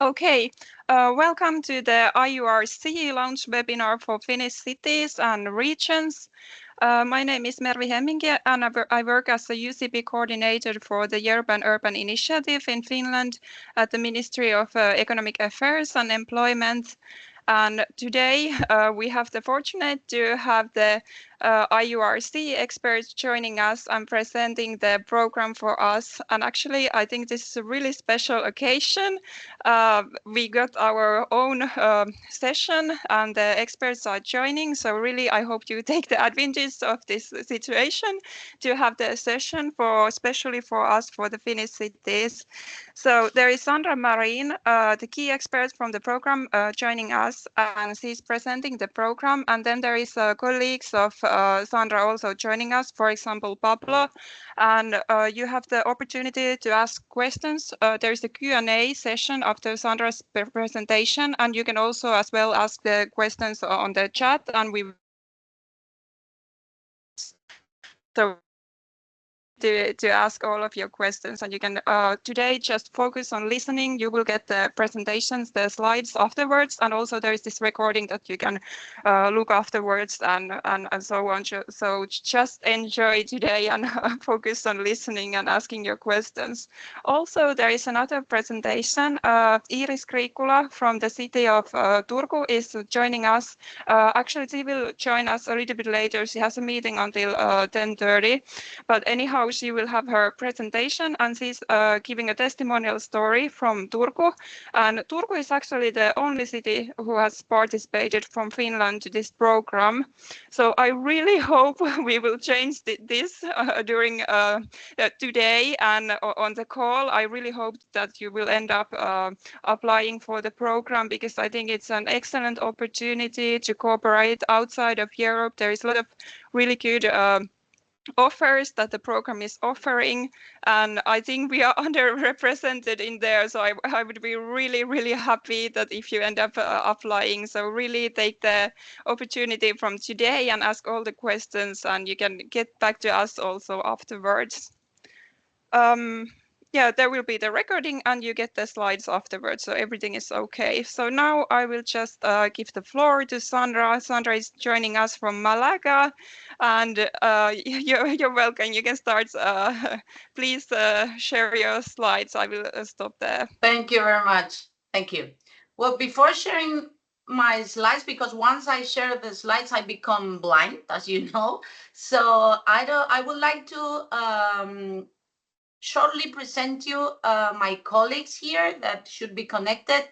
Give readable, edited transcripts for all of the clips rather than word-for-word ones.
Okay, welcome to the IURC launch webinar for Finnish cities and regions. My name is Mervi Hemminki and I work as a UCP coordinator for the Urban Initiative in Finland at the Ministry of Economic Affairs and Employment. And today we have the fortunate to have the IURC experts joining us and presenting the program for us. And actually, I think this is a really special occasion. We got our own session and the experts are joining. So really, I hope you take the advantage of this situation to have the session for, especially for us, for the Finnish cities. So there is Sandra Marín, the key expert from the program joining us, and she's presenting the program. And then there is colleagues of Sandra also joining us, for example, Pablo. And you have the opportunity to ask questions. There is a Q&A session after Sandra's presentation, and you can also as well ask the questions on the chat, and we so to ask all of your questions, and you can today just focus on listening. You will get the presentations, the slides afterwards, and also there is this recording that you can look afterwards and so on. So just enjoy today and focus on listening and asking your questions. Also, there is another presentation. IURC Kriikkula from the city of Turku is joining us. Actually, she will join us a little bit later. She has a meeting until 10:30. But anyhow, she will have her presentation and she's giving a testimonial story from Turku. And Turku is actually the only city who has participated from Finland to this program. So I really hope we will change this during today and on the call. I really hope that you will end up applying for the program because I think it's an excellent opportunity to cooperate outside of Europe. There is a lot of really good offers that the program is offering, and I think we are underrepresented in there, so I would be really happy that if you end up applying. So really take the opportunity from today and ask all the questions, and you can get back to us also afterwards. Yeah, there will be the recording and you get the slides afterwards, so everything is okay. So now I will just give the floor to Sandra. Sandra is joining us from Malaga, and you're welcome. You can start. Please share your slides. I will stop there. Thank you very much. Thank you. Well, before sharing my slides, because once I share the slides, I become blind, as you know. So I would like to shortly present you my colleagues here that should be connected.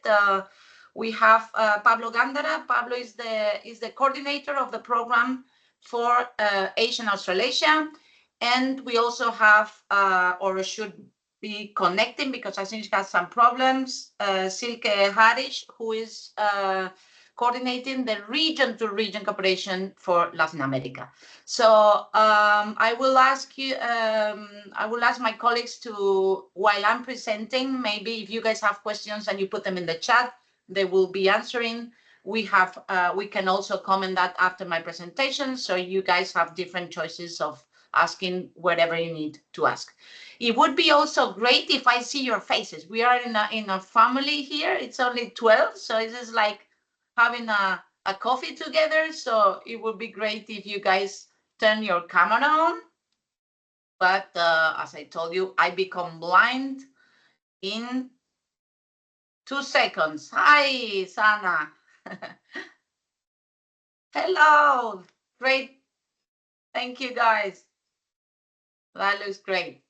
We have Pablo Gandara. Pablo is the coordinator of the program for Asia and Australasia, and we also have or should be connecting because I think she has some problems. Silke Harish, who is coordinating the region-to-region cooperation for Latin America. So I will ask you, I will ask my colleagues to, while I'm presenting, maybe if you guys have questions and you put them in the chat, they will be answering. We can also comment that after my presentation, so you guys have different choices of asking whatever you need to ask. It would be also great if I see your faces. We are in a family here. It's only 12, so it is like having a coffee together. So it would be great if you guys turn your camera on. But as I told you, I become blind in 2 seconds. Hi, Sana. Hello. Great. Thank you, guys. That looks great.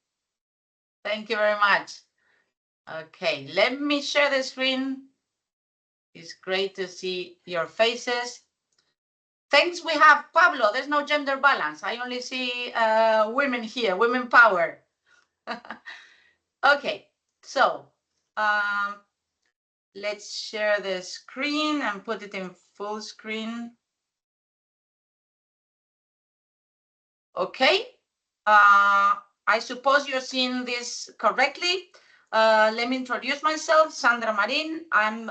Thank you very much. Okay, let me share the screen. It's great to see your faces. Thanks, we have Pablo. There's no gender balance. I only see women here, women power. Okay, so let's share the screen and put it in full screen. Okay, I suppose you're seeing this correctly. Let me introduce myself, Sandra Marín. I'm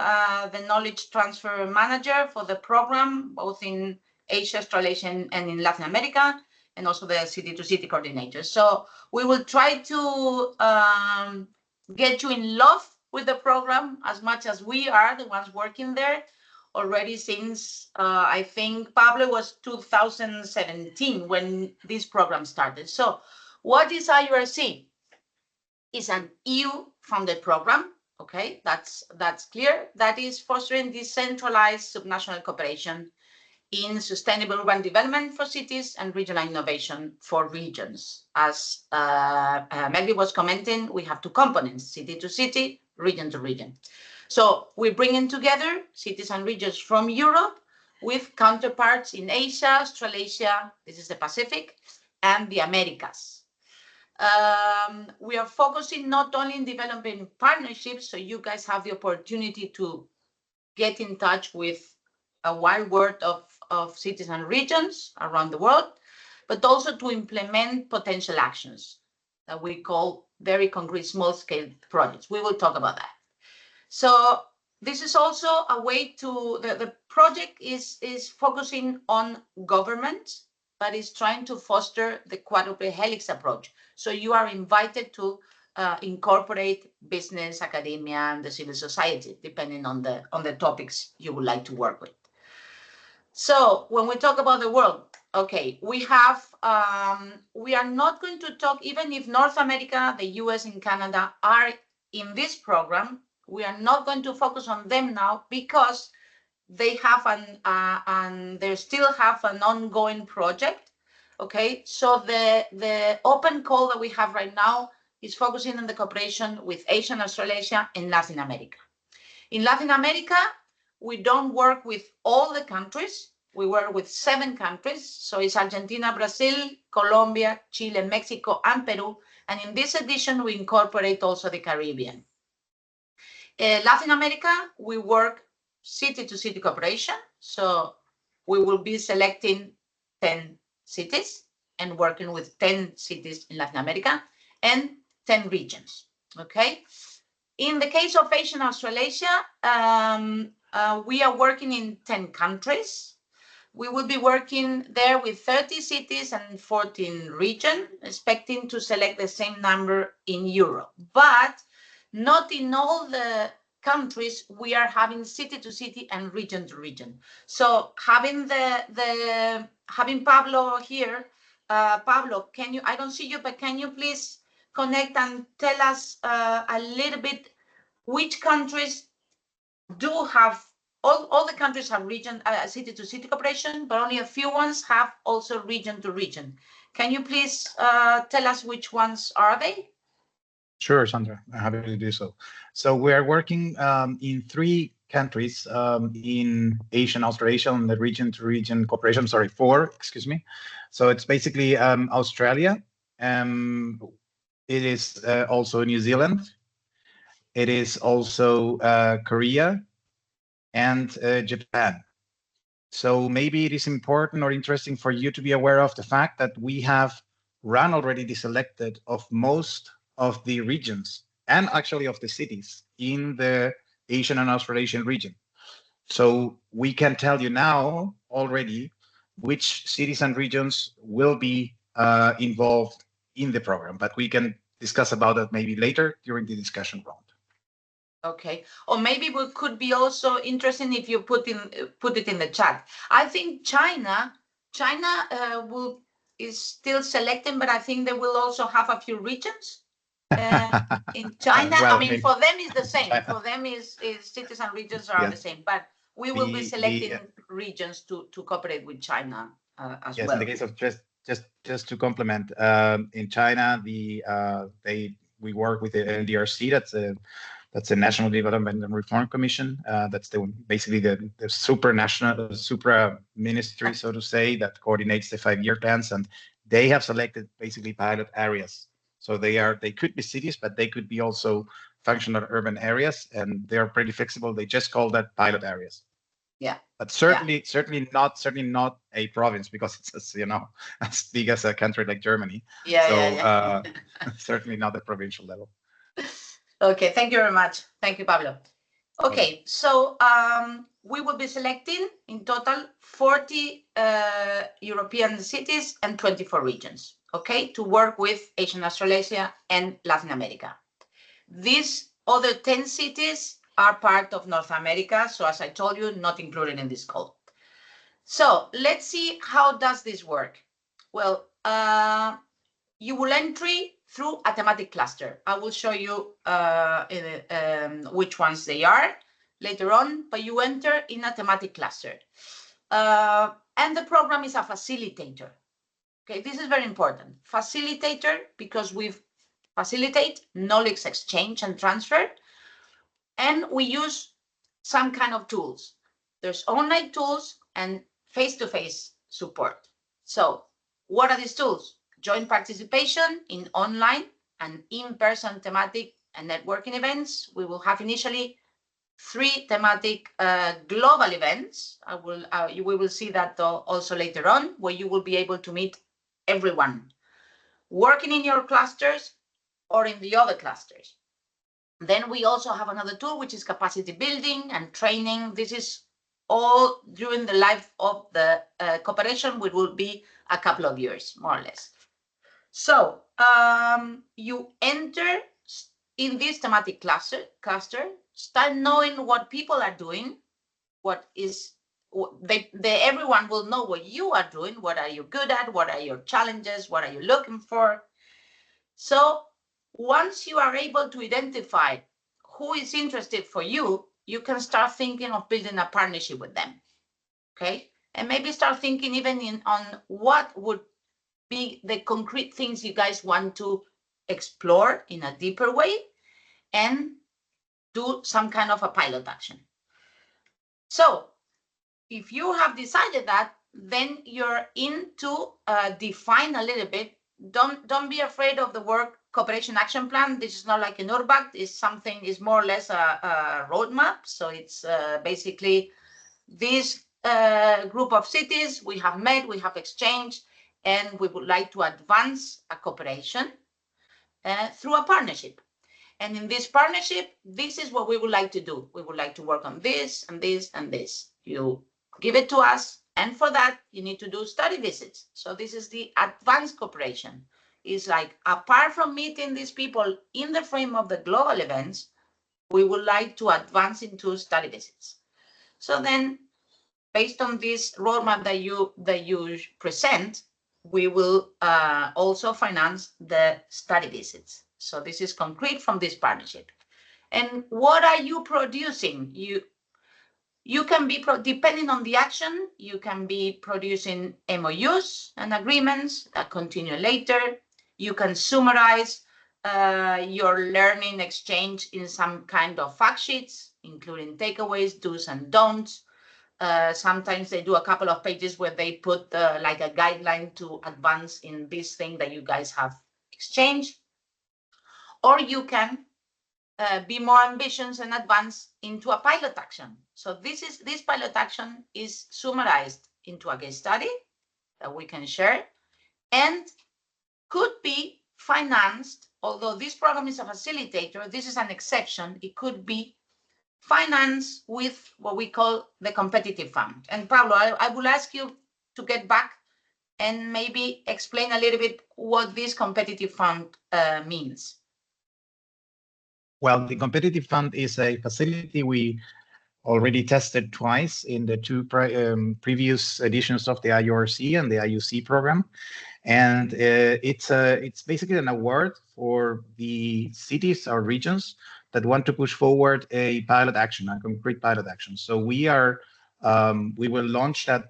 the knowledge transfer manager for the program, both in Asia, Australasia, and in Latin America, and also the city-to-city coordinator. So we will try to get you in love with the program as much as we are the ones working there already since, I think, Pablo, was 2017 when this program started. So what is IURC? It's an EU-funded program, okay? That's clear. That is fostering decentralized subnational cooperation in sustainable urban development for cities and regional innovation for regions. As Maggie was commenting, we have two components, city to city, region to region. So we're bringing together cities and regions from Europe with counterparts in Asia, Australasia, this is the Pacific, and the Americas. We are focusing not only in developing partnerships, so you guys have the opportunity to get in touch with a wide world of cities and regions around the world, but also to implement potential actions that we call very concrete small-scale projects. We will talk about that. So this is also a way to, the project is focusing on government, but is trying to foster the quadruple helix approach. So you are invited to incorporate business, academia, and the civil society, depending on the topics you would like to work with. So when we talk about the world, okay, we have, we are not going to talk, even if North America, the US and Canada are in this program, we are not going to focus on them now because they have they still have an ongoing project. Okay, so the open call that we have right now is focusing on the cooperation with Asia and Australasia and Latin America. In Latin America, we don't work with all the countries. We work with 7 countries. So it's Argentina, Brazil, Colombia, Chile, Mexico, and Peru. And in this edition, we incorporate also the Caribbean. Latin America, we work city-to-city cooperation. So we will be selecting 10 cities and working with 10 cities in Latin America and 10 regions, okay? In the case of Asia and Australasia, we are working in 10 countries. We will be working there with 30 cities and 14 regions, expecting to select the same number in Europe. But not in all the countries we are having city to city and region to region. So having having Pablo here, Pablo, can you? I don't see you, but can you please connect and tell us a little bit which countries do have? All the countries have region city to city cooperation, but only a few ones have also region to region. Can you please tell us which ones are they? Sure, Sandra, I'm happy to do so. So we are working in 3 countries in Asia and Australasia on the region-to-region cooperation. Sorry, 4, excuse me. So it's basically Australia. It is also New Zealand. It is also Korea and Japan. So maybe it is important or interesting for you to be aware of the fact that we have run already the selected of most of the regions and actually of the cities in the Asian and Australasian region. So we can tell you now already which cities and regions will be involved in the program, but we can discuss about that maybe later during the discussion round. Okay, or maybe we could be also interesting if you put it in the chat. I think China is still selecting, but I think they will also have a few regions. In China, well, I mean, for them is the same. China. For them is cities and regions are the same, but we will be selecting regions to cooperate with China as well. Yes, in the case of just to complement, in China, we work with the NDRC. That's the National Development and Reform Commission. That's basically the supra ministry, so to say, that coordinates the 5-year plans, and they have selected basically pilot areas. So they could be cities, but they could be also functional urban areas, and they are pretty flexible. They just call that pilot areas. Yeah. But certainly not a province, because it's as big as a country like Germany. Yeah. Certainly not at provincial level. Okay, thank you very much. Thank you, Pablo. Okay, so we will be selecting in total 40 European cities and 24 regions, okay, to work with Asian Australasia and Latin America. This Other 10 cities are part of North America. So as I told you, not included in this call. So let's see how does this work. Well, you will entry through a thematic cluster. I will show you which ones they are later on, but you enter in a thematic cluster. And the program is a facilitator. Okay, this is very important. Facilitator, because we facilitate knowledge exchange and transfer, and we use some kind of tools. There's online tools and face-to-face support. So what are these tools? Joint participation in online and in-person thematic and networking events. We will have initially 3 thematic global events. We will see that also later on, where you will be able to meet everyone working in your clusters or in the other clusters. Then we also have another tool, which is capacity building and training. This is all during the life of the cooperation, which will be a couple of years, more or less. So you enter in this thematic cluster, start knowing what people are doing, everyone will know what you are doing, what are you good at, what are your challenges, what are you looking for. So once you are able to identify who is interested for you, you can start thinking of building a partnership with them, okay? And maybe start thinking even on what would be the concrete things you guys want to explore in a deeper way and do some kind of a pilot action. So if you have decided that, then you're in to define a little bit. Don't be afraid of the word cooperation action plan. This is not like an URBAC. It's something is more or less a roadmap. So it's basically this group of cities we have met, we have exchanged, and we would like to advance a cooperation through a partnership. And in this partnership, this is what we would like to do. We would like to work on this and this and this. You give it to us. And for that, you need to do study visits. So this is the advanced cooperation. It's like, apart from meeting these people in the frame of the global events, we would like to advance into study visits. So then, based on this roadmap that you present, we will also finance the study visits. So this is concrete from this partnership. And what are you producing? You can be, depending on the action, you can be producing MOUs and agreements that continue later. You can summarize your learning exchange in some kind of fact sheets, including takeaways, do's and don'ts. Sometimes they do a couple of pages where they put like a guideline to advance in this thing that you guys have exchanged. Or you can be more ambitious and advance into a pilot action. So this pilot action is summarized into a case study that we can share and could be financed. Although this program is a facilitator, this is an exception. It could be financed with what we call the competitive fund. And Pablo, I will ask you to get back and maybe explain a little bit what this competitive fund means. Well, the competitive fund is a facility we already tested twice in the 2 previous editions of the IURC and the IUC program. And it's basically an award for the cities or regions that want to push forward a pilot action, a concrete pilot action. So we will launch that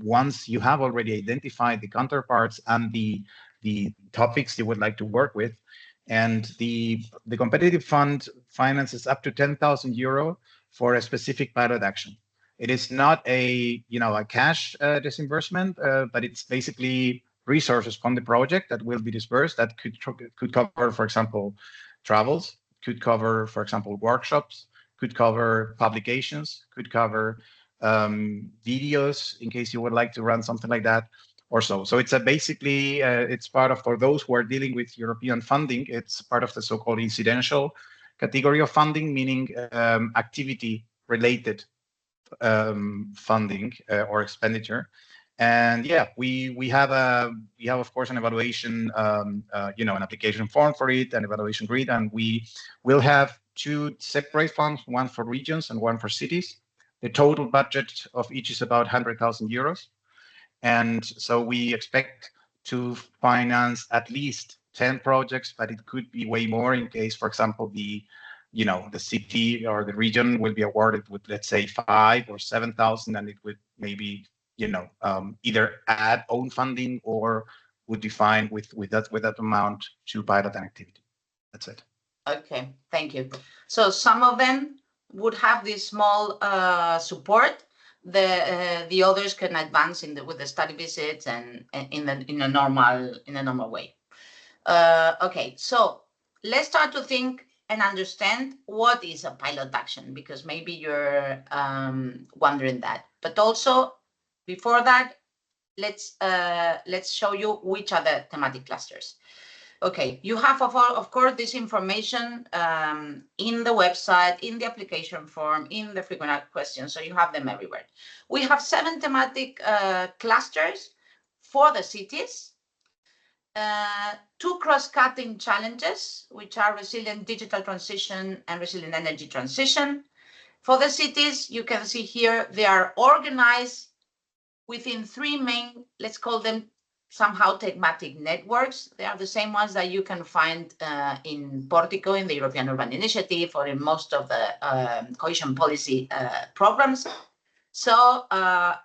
once you have already identified the counterparts and the topics you would like to work with. And the competitive fund finances up to 10,000 euro for a specific pilot action. It is not a cash disbursement, but it's basically resources from the project that will be dispersed that could cover, for example, travels, could cover, for example, workshops, could cover publications, could cover videos in case you would like to run something like that. Or so it's basically it's part of, for those who are dealing with European funding, it's part of the so-called incidental category of funding, meaning activity related funding or expenditure. And yeah, we have of course an evaluation, an application form for it, an evaluation grid, and we will have two separate funds, one for regions and one for cities. The total budget of each is about 100,000 euros. And so we expect to finance at least 10 projects, but it could be way more in case, for example, the city or the region will be awarded with, let's say, 5 or 7,000, and it would maybe, either add own funding or would be fine with that amount to pilot an activity. That's it. Okay, thank you. So some of them would have this small support. The others can advance with the study visits and in a normal way. Okay, so let's start to think and understand what is a pilot action, because maybe you're wondering that. But also before that, let's show you which are the thematic clusters. Okay, you have, of course, this information in the website, in the application form, in the frequent questions, so you have them everywhere. We have 7 thematic clusters for the cities, 2 cross-cutting challenges, which are resilient digital transition and resilient energy transition. For the cities, you can see here, they are organized within 3 main, let's call them somehow thematic networks. They are the same ones that you can find in Portico, in the European Urban Initiative, or in most of the cohesion policy programs. So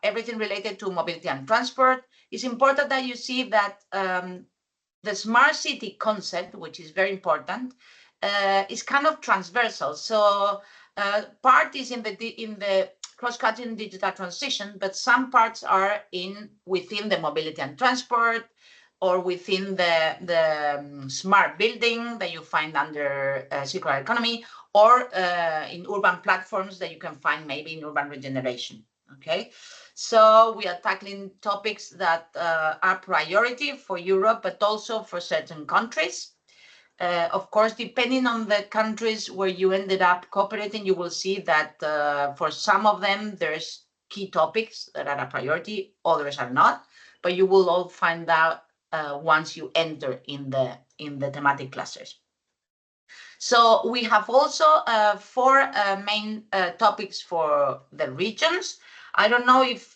everything related to mobility and transport. It's important that you see that the smart city concept, which is very important, is kind of transversal. So part is in the cross-cutting digital transition, but some parts are within the mobility and transport, or within the smart building that you find under circular economy, or in urban platforms that you can find maybe in urban regeneration. Okay, so we are tackling topics that are priority for Europe, but also for certain countries. Of course, depending on the countries where you ended up cooperating, you will see that for some of them, there's key topics that are a priority, others are not, but you will all find out once you enter in the thematic clusters. So we have also 4 main topics for the regions. I don't know if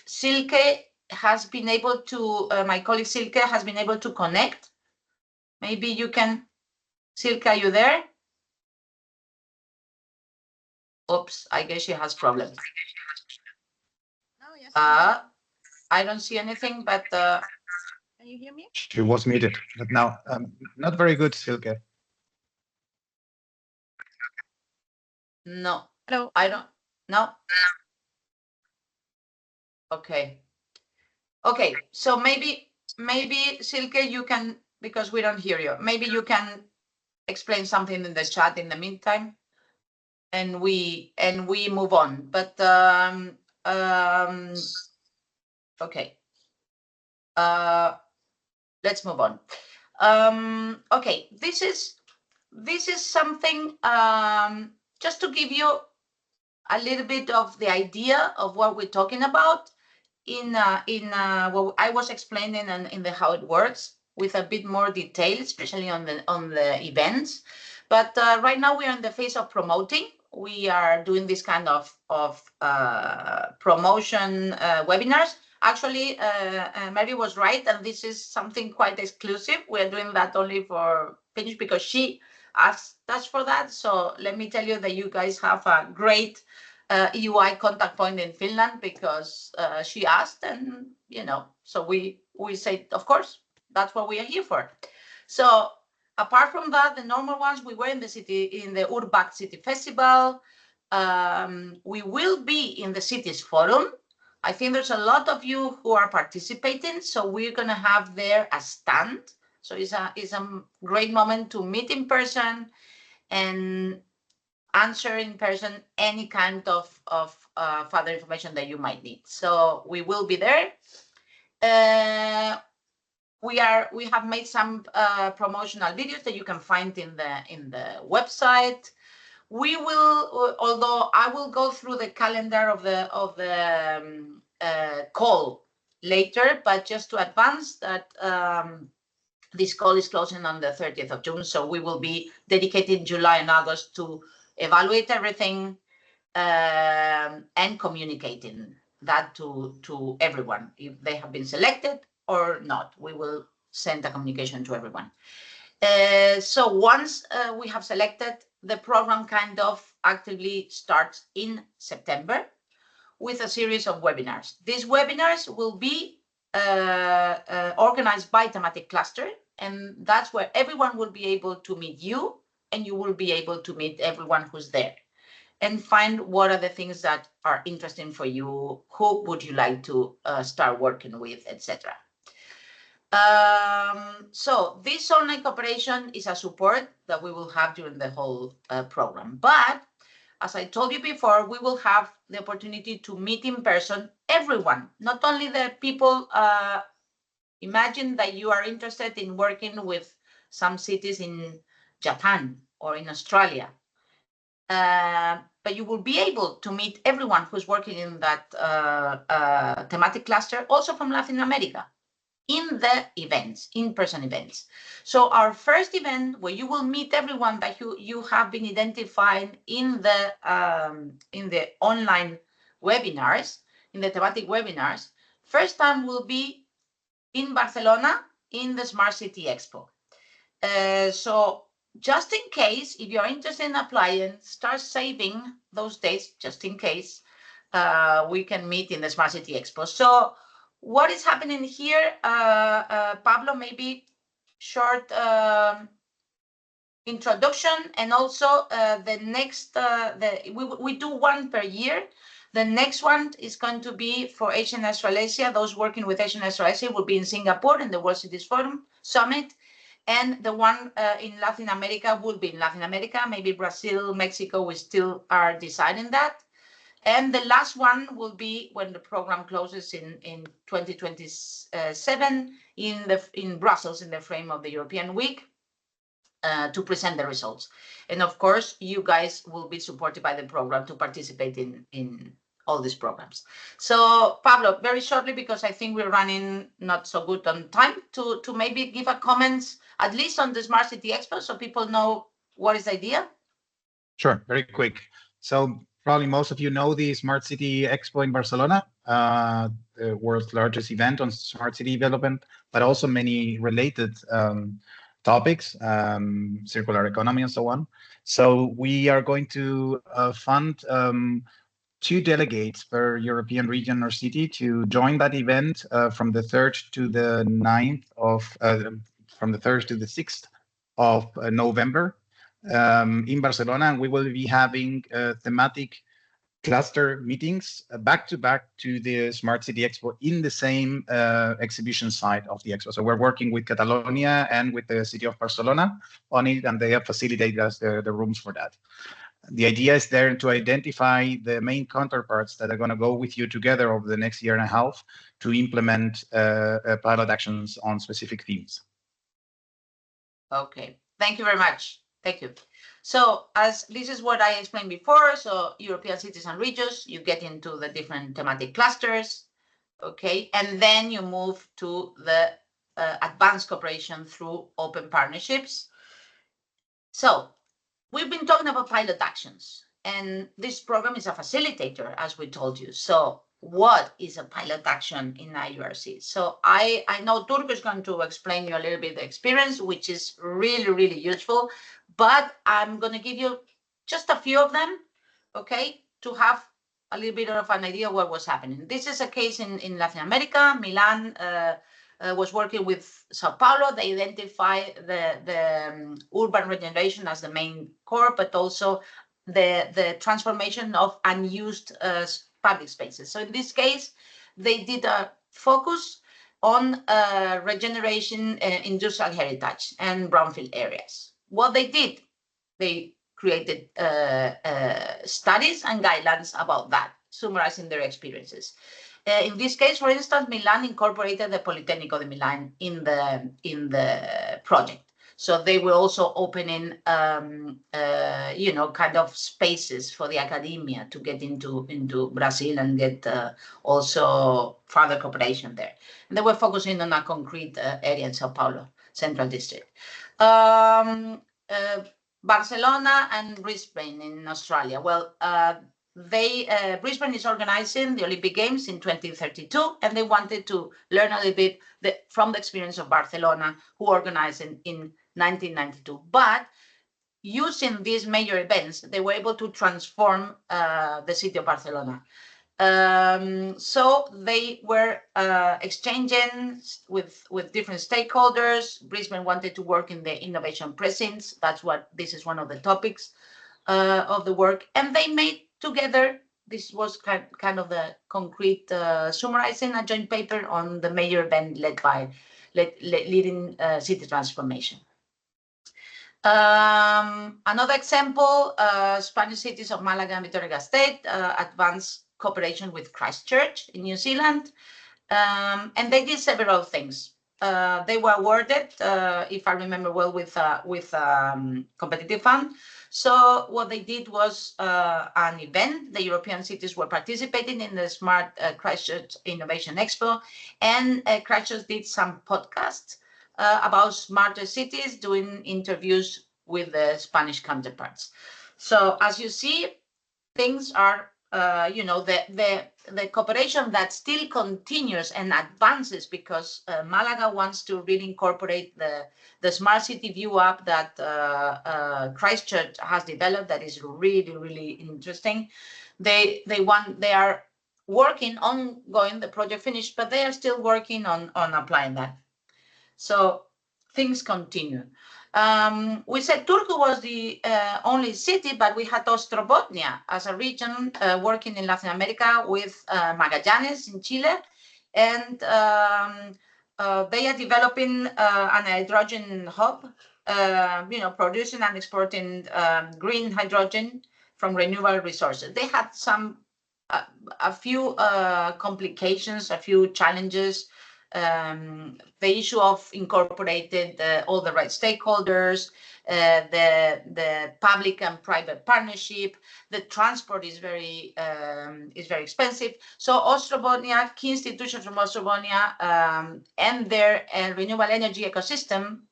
Silke has been able to, my colleague Silke has been able to connect. Maybe you can, Silke, are you there? Oops, I guess she has problems. No, yes. I don't see anything, but Can you hear me? She was muted, but now not very good, Silke. no. Hello. I don't. No. Okay. Okay. So maybe Silke, you can, because we don't hear you. Maybe you can explain something in the chat in the meantime, and we move on. But okay. Let's move on. Okay. This is something just to give you a little bit of the idea of what we're talking about in what I was explaining in the how it works, with a bit more detail, especially on the events. But right now we are in the phase of promoting. We are doing this kind of promotion webinars. Actually, Mary was right, and this is something quite exclusive. We are doing that only for Finnish because she asked us for that. So let me tell you that you guys have a great EUI contact point in Finland, because she asked, and so we say, of course, that's what we are here for. So apart from that, the normal ones, we were in the URBAC City Festival. We will be in the Cities Forum. I think there's a lot of you who are participating, so we're going to have there a stand. So it's a great moment to meet in person and answer in person any kind of further information that you might need. So we will be there. We have made some promotional videos that you can find in the website. We will, although I will go through the calendar of the call later, but just to advance that, This call is closing on the 30th of June, so we will be dedicating July and August to evaluate everything and communicating that to everyone. If they have been selected or not, we will send a communication to everyone. So once we have selected, the program kind of actively starts in September with a series of webinars. These webinars will be organized by thematic cluster, and that's where everyone will be able to meet you, and you will be able to meet everyone who's there and find what are the things that are interesting for you, who would you like to start working with, etc. So this online cooperation is a support that we will have during the whole program. But as I told you before, we will have the opportunity to meet in person everyone, not only the people. Imagine that you are interested in working with some cities in Japan or in Australia. But you will be able to meet everyone who's working in that thematic cluster, also from Latin America, in the events, in-person events. So our first event, where you will meet everyone that you have been identifying in the online webinars, in the thematic webinars, first time will be in Barcelona in the Smart City Expo. So just in case, if you're interested in applying, start saving those dates just in case we can meet in the Smart City Expo. So what is happening here, Pablo, maybe short introduction, and also the next, we do one per year. The next one is going to be for Asian Australasia. Those working with Asian Australasia will be in Singapore in the World Cities Forum Summit. And the one in Latin America will be in Latin America, maybe Brazil, Mexico, we still are deciding that. And the last one will be when the program closes in 2027 in Brussels, in the frame of the European Week, to present the results. And of course, you guys will be supported by the program to participate in all these programs. So Pablo, very shortly, because I think we're running not so good on time, to maybe give a comments, at least on the Smart City Expo, so people know what is the idea. Sure, very quick. So probably most of you know the Smart City Expo in Barcelona, the world's largest event on smart city development, but also many related topics, circular economy and so on. So we are going to fund 2 delegates per European region or city to join that event from the 3rd to the 9th of, from the 3rd to the 6th of November in Barcelona. And we will be having thematic cluster meetings back to back to the Smart City Expo in the same exhibition site of the Expo. So we're working with Catalonia and with the city of Barcelona on it, and they have facilitated us the rooms for that. The idea is there to identify the main counterparts that are going to go with you together over the next year and a half to implement pilot actions on specific themes. Okay, thank you very much. Thank you. So as this is what I explained before, so European cities and regions, you get into the different thematic clusters, okay, and then you move to the advanced cooperation through open partnerships. So we've been talking about pilot actions, and this program is a facilitator, as we told you. So what is a pilot action in IURC? So I know Turku is going to explain you a little bit the experience, which is really, really useful, but I'm going to give you just a few of them, okay, to have a little bit of an idea of what was happening. This is a case in Latin America. Milan was working with Sao Paulo. They identify the urban regeneration as the main core, but also the transformation of unused public spaces. So in this case, they did a focus on regeneration, industrial heritage, and brownfield areas. What they did, they created studies and guidelines about that, summarizing their experiences. In this case, for instance, Milan incorporated the Politecnico de Milan in the project. So they were also opening, you know, kind of spaces for the academia to get into Brazil and get also further cooperation there. And they were focusing on a concrete area in Sao Paulo. Central District. Barcelona and Brisbane in Australia. Well, Brisbane is organizing the Olympic Games in 2032, and they wanted to learn a little bit from the experience of Barcelona, who organized in 1992. But using these major events, they were able to transform the city of Barcelona. So they were exchanging with different stakeholders. Brisbane wanted to work in the innovation precincts. This is one of the topics of the work. And they made together, this was kind of the concrete summarizing a joint paper on the major event led by leading city transformation. Another example, Spanish cities of Malaga and Vitoria-Gasteiz advanced cooperation with Christchurch in New Zealand, and they did several things. They were awarded, if I remember well, with competitive fund. So what they did was an event. The European cities were participating in the Smart Christchurch Innovation Expo, and Christchurch did some podcasts about smarter cities, doing interviews with the Spanish counterparts. So as you see, things are, the cooperation that still continues and advances, because Malaga wants to really incorporate the smart city view app that Christchurch has developed. That is really, really interesting. They are working ongoing, the project finished, but they are still working on applying that. So things continue. We said Turku was the only city, but we had Ostrobotnia as a region working in Latin America with Magallanes in Chile, and they are developing an hydrogen hub, producing and exporting green hydrogen from renewable resources. They had a few complications, a few challenges. The issue of incorporated all the right stakeholders, the public and private partnership, the transport is very expensive. So Ostrobotnia, key institutions from Ostrobotnia and their renewable energy ecosystem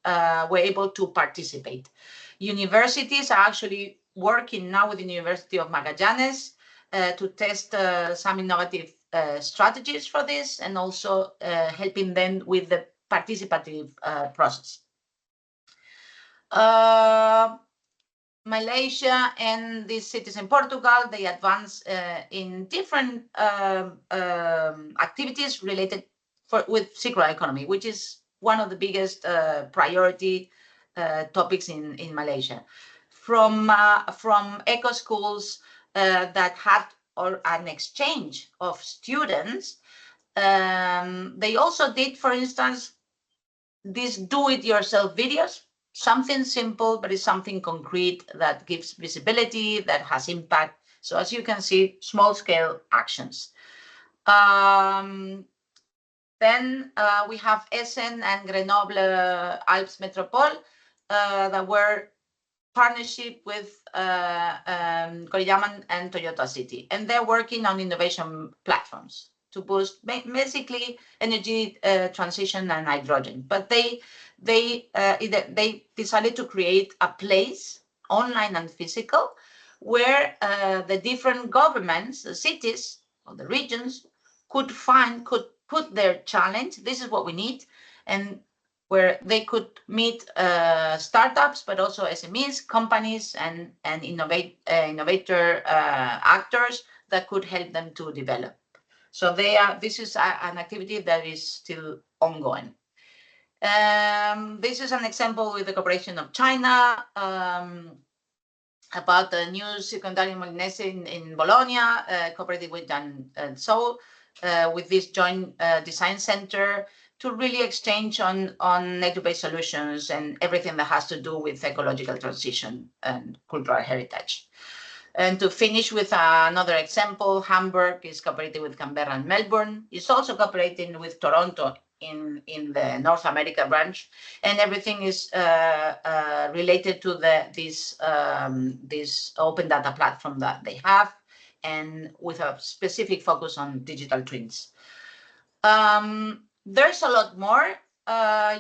were able to participate. Universities are actually working now with the University of Magallanes to test some innovative strategies for this, and also helping them with the participative process. Malaysia and these cities in Portugal, they advance in different activities related with circular economy, which is one of the biggest priority topics in Malaysia. From eco schools that had an exchange of students. They also did, for instance, these do-it-yourself videos, something simple, but it's something concrete that gives visibility, that has impact. So as you can see, small-scale actions. Then we have Essen and Grenoble Alps Metropole that were partnership with Koreyaman and Toyota City, and they're working on innovation platforms to boost basically energy transition and hydrogen. But they decided to create a place, online and physical, where the different governments, the cities or the regions could put their challenge. This is what we need, and where they could meet startups, but also SMEs, companies, and innovator actors that could help them to develop. So this is an activity that is still ongoing. This is an example with the cooperation of China about the new secondary Molinese in Bologna, cooperated with Zhou, with this joint design center, to really exchange on nature-based solutions and everything that has to do with ecological transition and cultural heritage. And to finish with another example, Hamburg is cooperating with Canberra and Melbourne. It's also cooperating with Toronto in the North America branch, and everything is related to this open data platform that they have, and with a specific focus on digital twins. There's a lot more.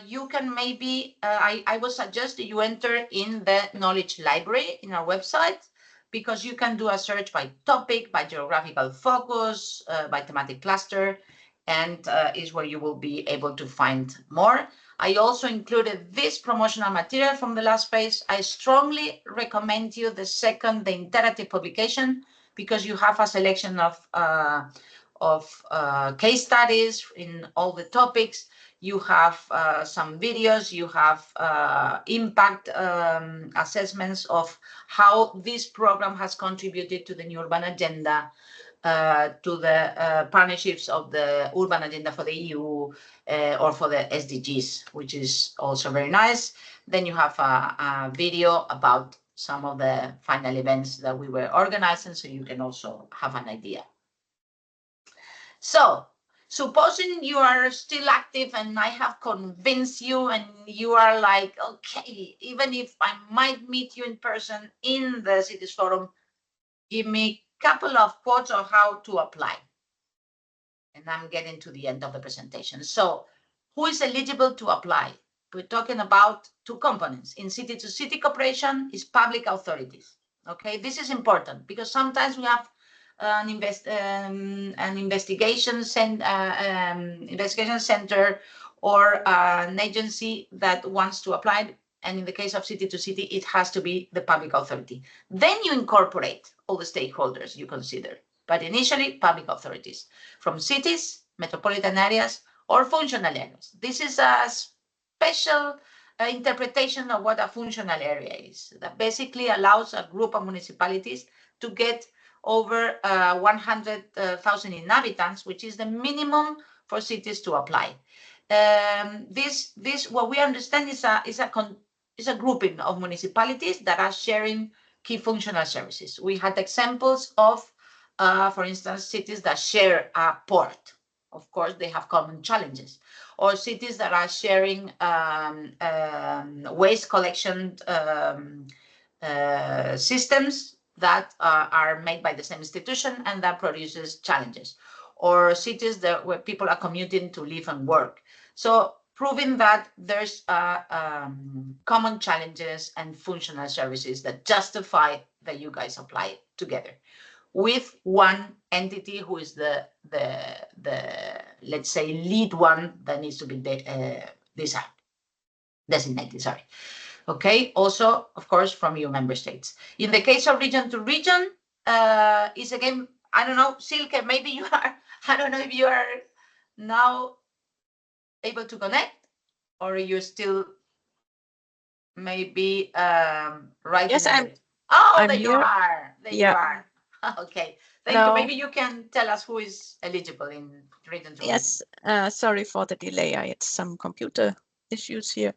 you can maybe, I would suggest you enter in the knowledge library in our website, because you can do a search by topic, by geographical focus, by thematic cluster, and is where you will be able to find more. I also included this promotional material from the last phase. I strongly recommend you the second, the interactive publication, because you have a selection of case studies in all the topics. You have some videos, you have impact assessments of how this program has contributed to the new urban agenda, to the partnerships of the urban agenda for the EU or for the SDGs, which is also very nice. Then you have a video about some of the final events that we were organizing, so you can also have an idea. So, supposing you are still active and I have convinced you and you are like, okay, even if I might meet you in person in the Cities Forum, give me a couple of quotes on how to apply. And I'm getting to the end of the presentation. So who is eligible to apply? We're talking about two components. In city-to-city cooperation is public authorities. Okay, this is important because sometimes we have an investigation center or an agency that wants to apply, and in the case of city-to-city, it has to be the public authority. Then you incorporate all the stakeholders you consider, but initially public authorities from cities, metropolitan areas, or functional areas. This is a special interpretation of what a functional area is, that basically allows a group of municipalities to get over 100,000 inhabitants, which is the minimum for cities to apply. This what we understand is a grouping of municipalities that are sharing key functional services. We had examples of, for instance, cities that share a port. Of course, they have common challenges. Or cities that are sharing waste collection systems that are made by the same institution and that produces challenges. Or cities where people are commuting to live and work. So proving that there's common challenges and functional services that justify that you guys apply together with one entity who is the let's say lead one that needs to be designated. Sorry. Okay. Also, of course, from your member states. In the case of region to region, is again, I don't know, Silke, maybe you are. I don't know if you are now able to connect, or you're still maybe right. Yes, I'm. Oh, I'm there here. you are. There you are. Okay. Thank you. Maybe you can tell us who is eligible in region to region. Yes, sorry for the delay. I had some computer issues here.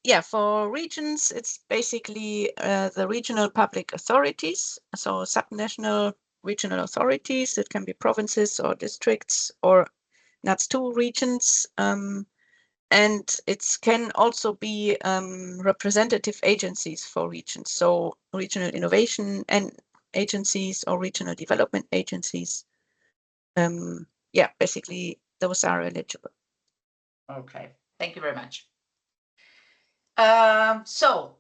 Yeah, for regions, it's basically the regional public authorities, so subnational regional authorities. It can be provinces or districts, or that's two regions. And it can also be representative agencies for regions, so regional innovation and agencies or regional development agencies. Yeah, basically those are eligible. Okay, thank you very much. So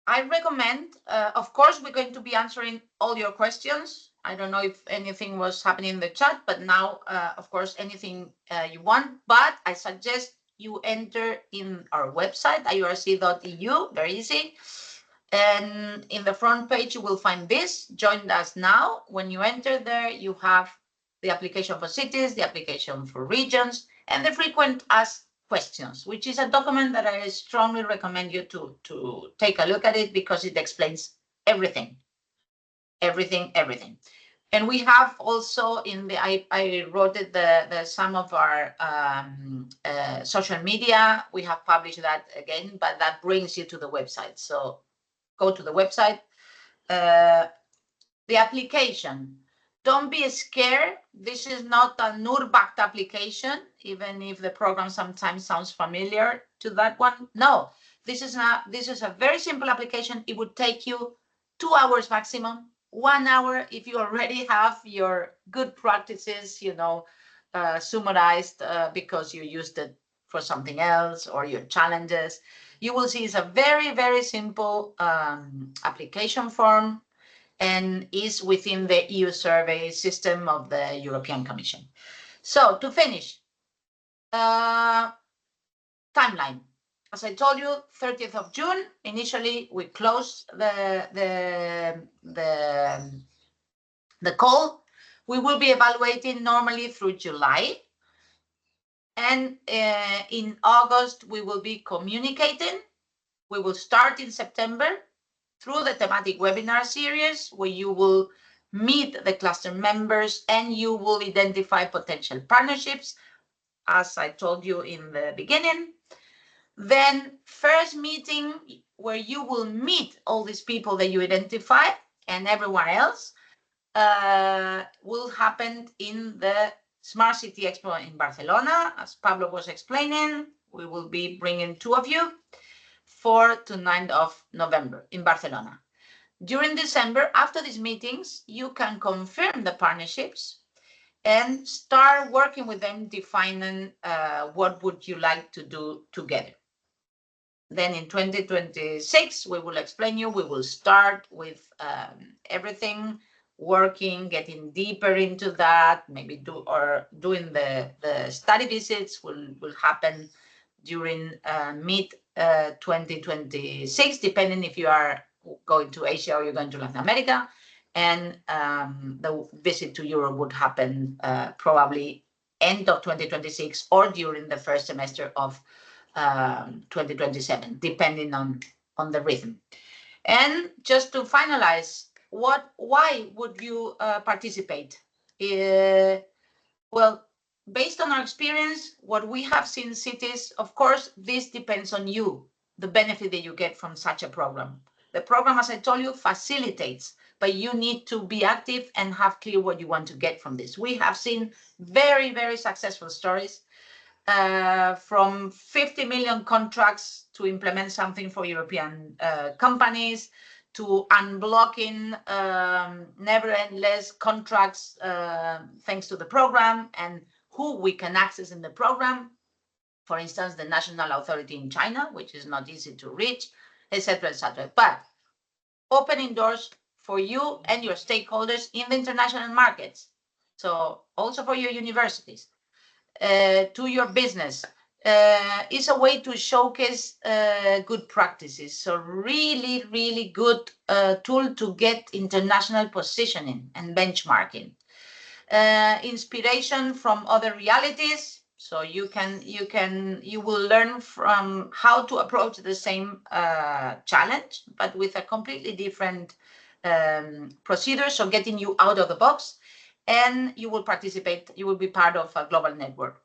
I recommend, of course, we're going to be answering all your questions. I don't know if anything was happening in the chat, but now, of course, anything you want, but I suggest you enter in our website, iurc.eu, very easy. And in the front page, you will find this, join us now. When you enter there, you have the application for cities, the application for regions, and the frequent asked questions, which is a document that I strongly recommend you to take a look at it because it explains everything. And we have also in the, I wrote it, the some of our social media, we have published that again, but that brings you to the website. So go to the website. The application, don't be scared. This is not a NUR-backed application, even if the program sometimes sounds familiar to that one. No, this is a very simple application. It would take you 2 hours maximum, 1 hour if you already have your good practices, you know, summarized because you used it for something else or your challenges. You will see it's a very, very simple application form and is within the EU survey system of the European Commission. So to finish, timeline. As I told you, 30th of June, initially we closed the call. We will be evaluating normally through July. And in August, we will be communicating. We will start in September through the thematic webinar series where you will meet the cluster members and you will identify potential partnerships, as I told you in the beginning. Then first meeting where you will meet all these people that you identify and everyone else will happen in the Smart City Expo in Barcelona. As Pablo was explaining, we will be bringing 2 of you, 4th to 9th of November in Barcelona. During December, after these meetings, you can confirm the partnerships and start working with them, defining what would you like to do together. Then in 2026, we will explain you, we will start with everything, working, getting deeper into that, maybe doing the study visits will happen during mid 2026, depending if you are going to Asia or you're going to Latin America. And the visit to Europe would happen probably end of 2026 or during the first semester of 2027, depending on the rhythm. And just to finalize, why would you participate? Well, based on our experience, what we have seen in cities, of course, this depends on you, the benefit that you get from such a program. The program, as I told you, facilitates, but you need to be active and have clear what you want to get from this. We have seen very, very successful stories from 50 million contracts to implement something for European companies, to unblocking never-endless contracts thanks to the program and who we can access in the program. For instance, the national authority in China, which is not easy to reach, etc., etc. But opening doors for you and your stakeholders in the international markets. So also for your universities, to your business, is a way to showcase good practices. So really, really good tool to get international positioning and benchmarking. Inspiration from other realities. So you will learn from how to approach the same challenge, but with a completely different procedure. So getting you out of the box, and you will participate. You will be part of a global network,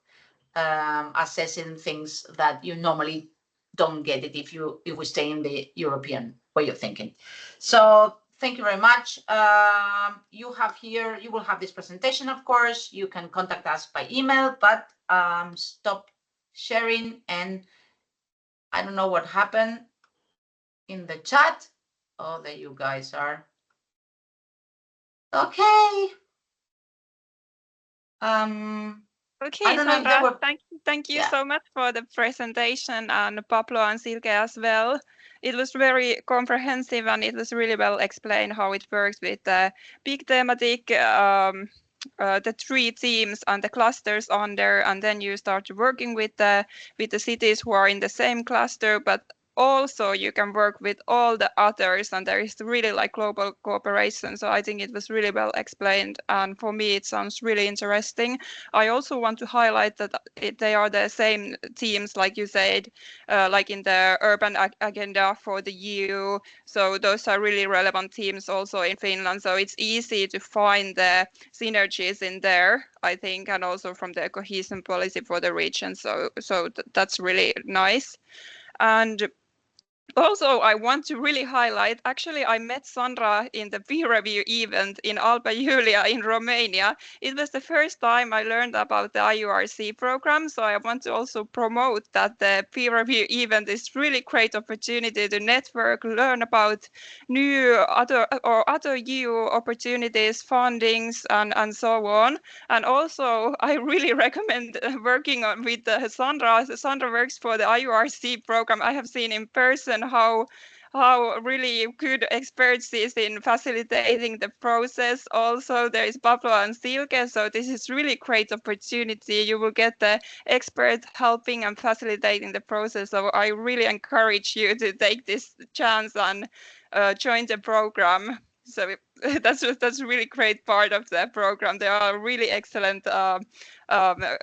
assessing things that you normally don't get it if we stay in the European way of thinking. So thank you very much. You will have this presentation, of course. You can contact us by email, but stop sharing. And I don't know what happened in the chat. Oh, there you guys are. Okay. Okay, Sandra, thank you so much for the presentation, and Pablo and Silke as well. It was very comprehensive and it was really well explained how it works with the big thematic, the 3 themes and the clusters under, and then you start working with the cities who are in the same cluster, but also you can work with all the others, and there is really like global cooperation. So I think it was really well explained, and for me it sounds really interesting. I also want to highlight that they are the same themes, like you said, like in the urban agenda for the EU. So those are really relevant themes also in Finland. So it's easy to find the synergies in there, I think, and also from the cohesion policy for the region. So that's really nice. And Also, I want to really highlight, actually, I met Sandra in the peer review event in Alba Iulia in Romania. It was the first time I learned about the IURC program, so I want to also promote that the peer review event is really great opportunity to network, learn about new other EU opportunities, fundings, and so on. And also, I really recommend working with Sandra. Sandra works for the IURC program. I have seen in person how really good expertise in facilitating the process. Also, there is Pablo and Silke, so this is really great opportunity. You will get the expert helping and facilitating the process. So I really encourage you to take this chance and join the program. So that's a really great part of the program. There are really excellent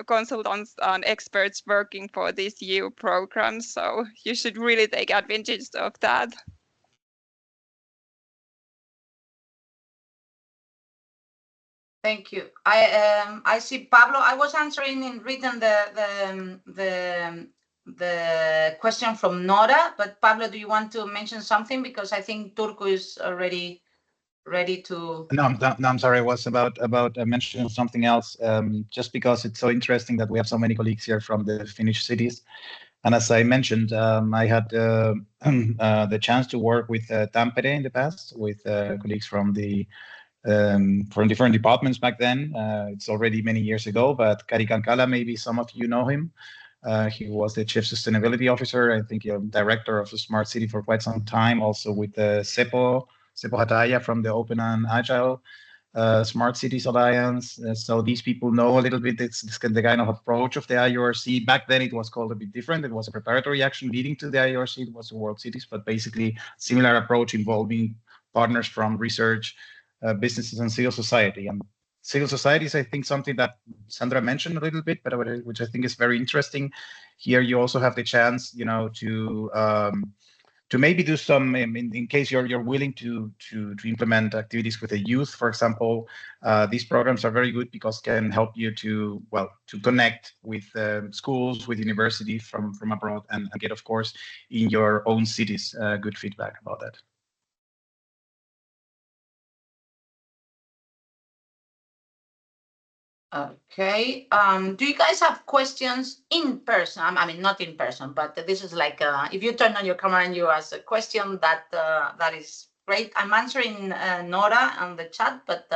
consultants and experts working for this EU program. So you should really take advantage of that. Thank you. I see Pablo. I was answering in written the question from Nora, but Pablo, do you want to mention something? Because I think Turku is already ready to. No, I'm sorry. I was about mentioning something else. Just because it's so interesting that we have so many colleagues here from the Finnish cities, and as I mentioned, I had the chance to work with Tampere in the past with colleagues from different departments back then. It's already many years ago, but Kari Kankala, maybe some of you know him. He was the Chief Sustainability Officer, I think Director of the Smart City for quite some time, also with Seppo Hataya from the Open and Agile Smart Cities Alliance. So these people know a little bit the kind of approach of the IURC. Back then it was called a bit different. It was a preparatory action leading to the IURC. It was the World Cities, but basically similar approach involving partners from research, businesses and civil society. And civil society is, I think, something that Sandra mentioned a little bit, but which I think is very interesting. Here you also have the chance, to maybe do some, in case you're willing to implement activities with the youth, for example. These programs are very good because can help you to connect with schools, with universities from abroad, and get, of course, in your own cities, good feedback about that. Okay. Do you guys have questions in person? I mean, not in person, but this is like if you turn on your camera and you ask a question, that is great. I'm answering Nora on the chat, but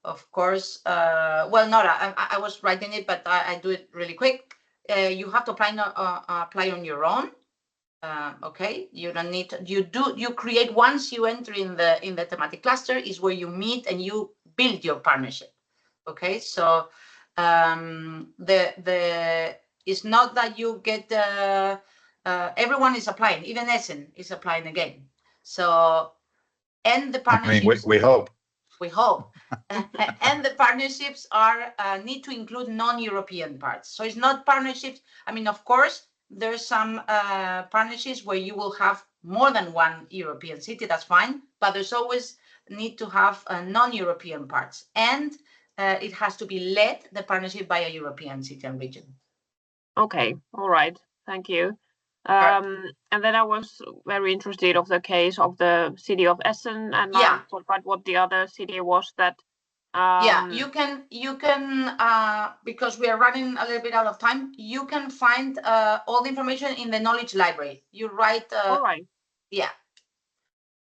of course, well, Nora, I was writing it, but I do it really quick. You have to apply on your own. Okay, you don't need to, you create once you enter in the thematic cluster is where you meet and you build your partnership. Okay, so it's not that you get everyone is applying, even Essen is applying again. So, and the partnerships, we hope. We hope. And the partnerships are need to include non-European parts. So it's not partnerships. I mean, of course, there's some partnerships where you will have more than one European city. That's fine, but there's always need to have non-European parts, and it has to be led, the partnership, by a European city and region. Okay, all right, thank you. And then I was very interested of the case of the city of Essen, and I forgot what the other city was that. You can because we are running a little bit out of time. You can find all the information in the knowledge library. You write. All right. Yeah.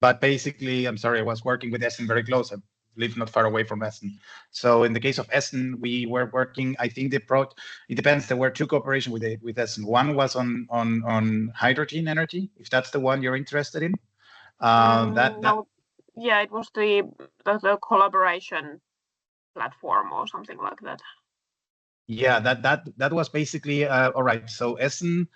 But basically, I'm sorry, I was working with Essen very close. I live not far away from Essen. So in the case of Essen, we were working, I think it depends. There were two cooperation with Essen. One was on hydrogen energy, if that's the one you're interested in. No, yeah, it was the collaboration platform or something like that. Yeah, that was basically all right. So Essen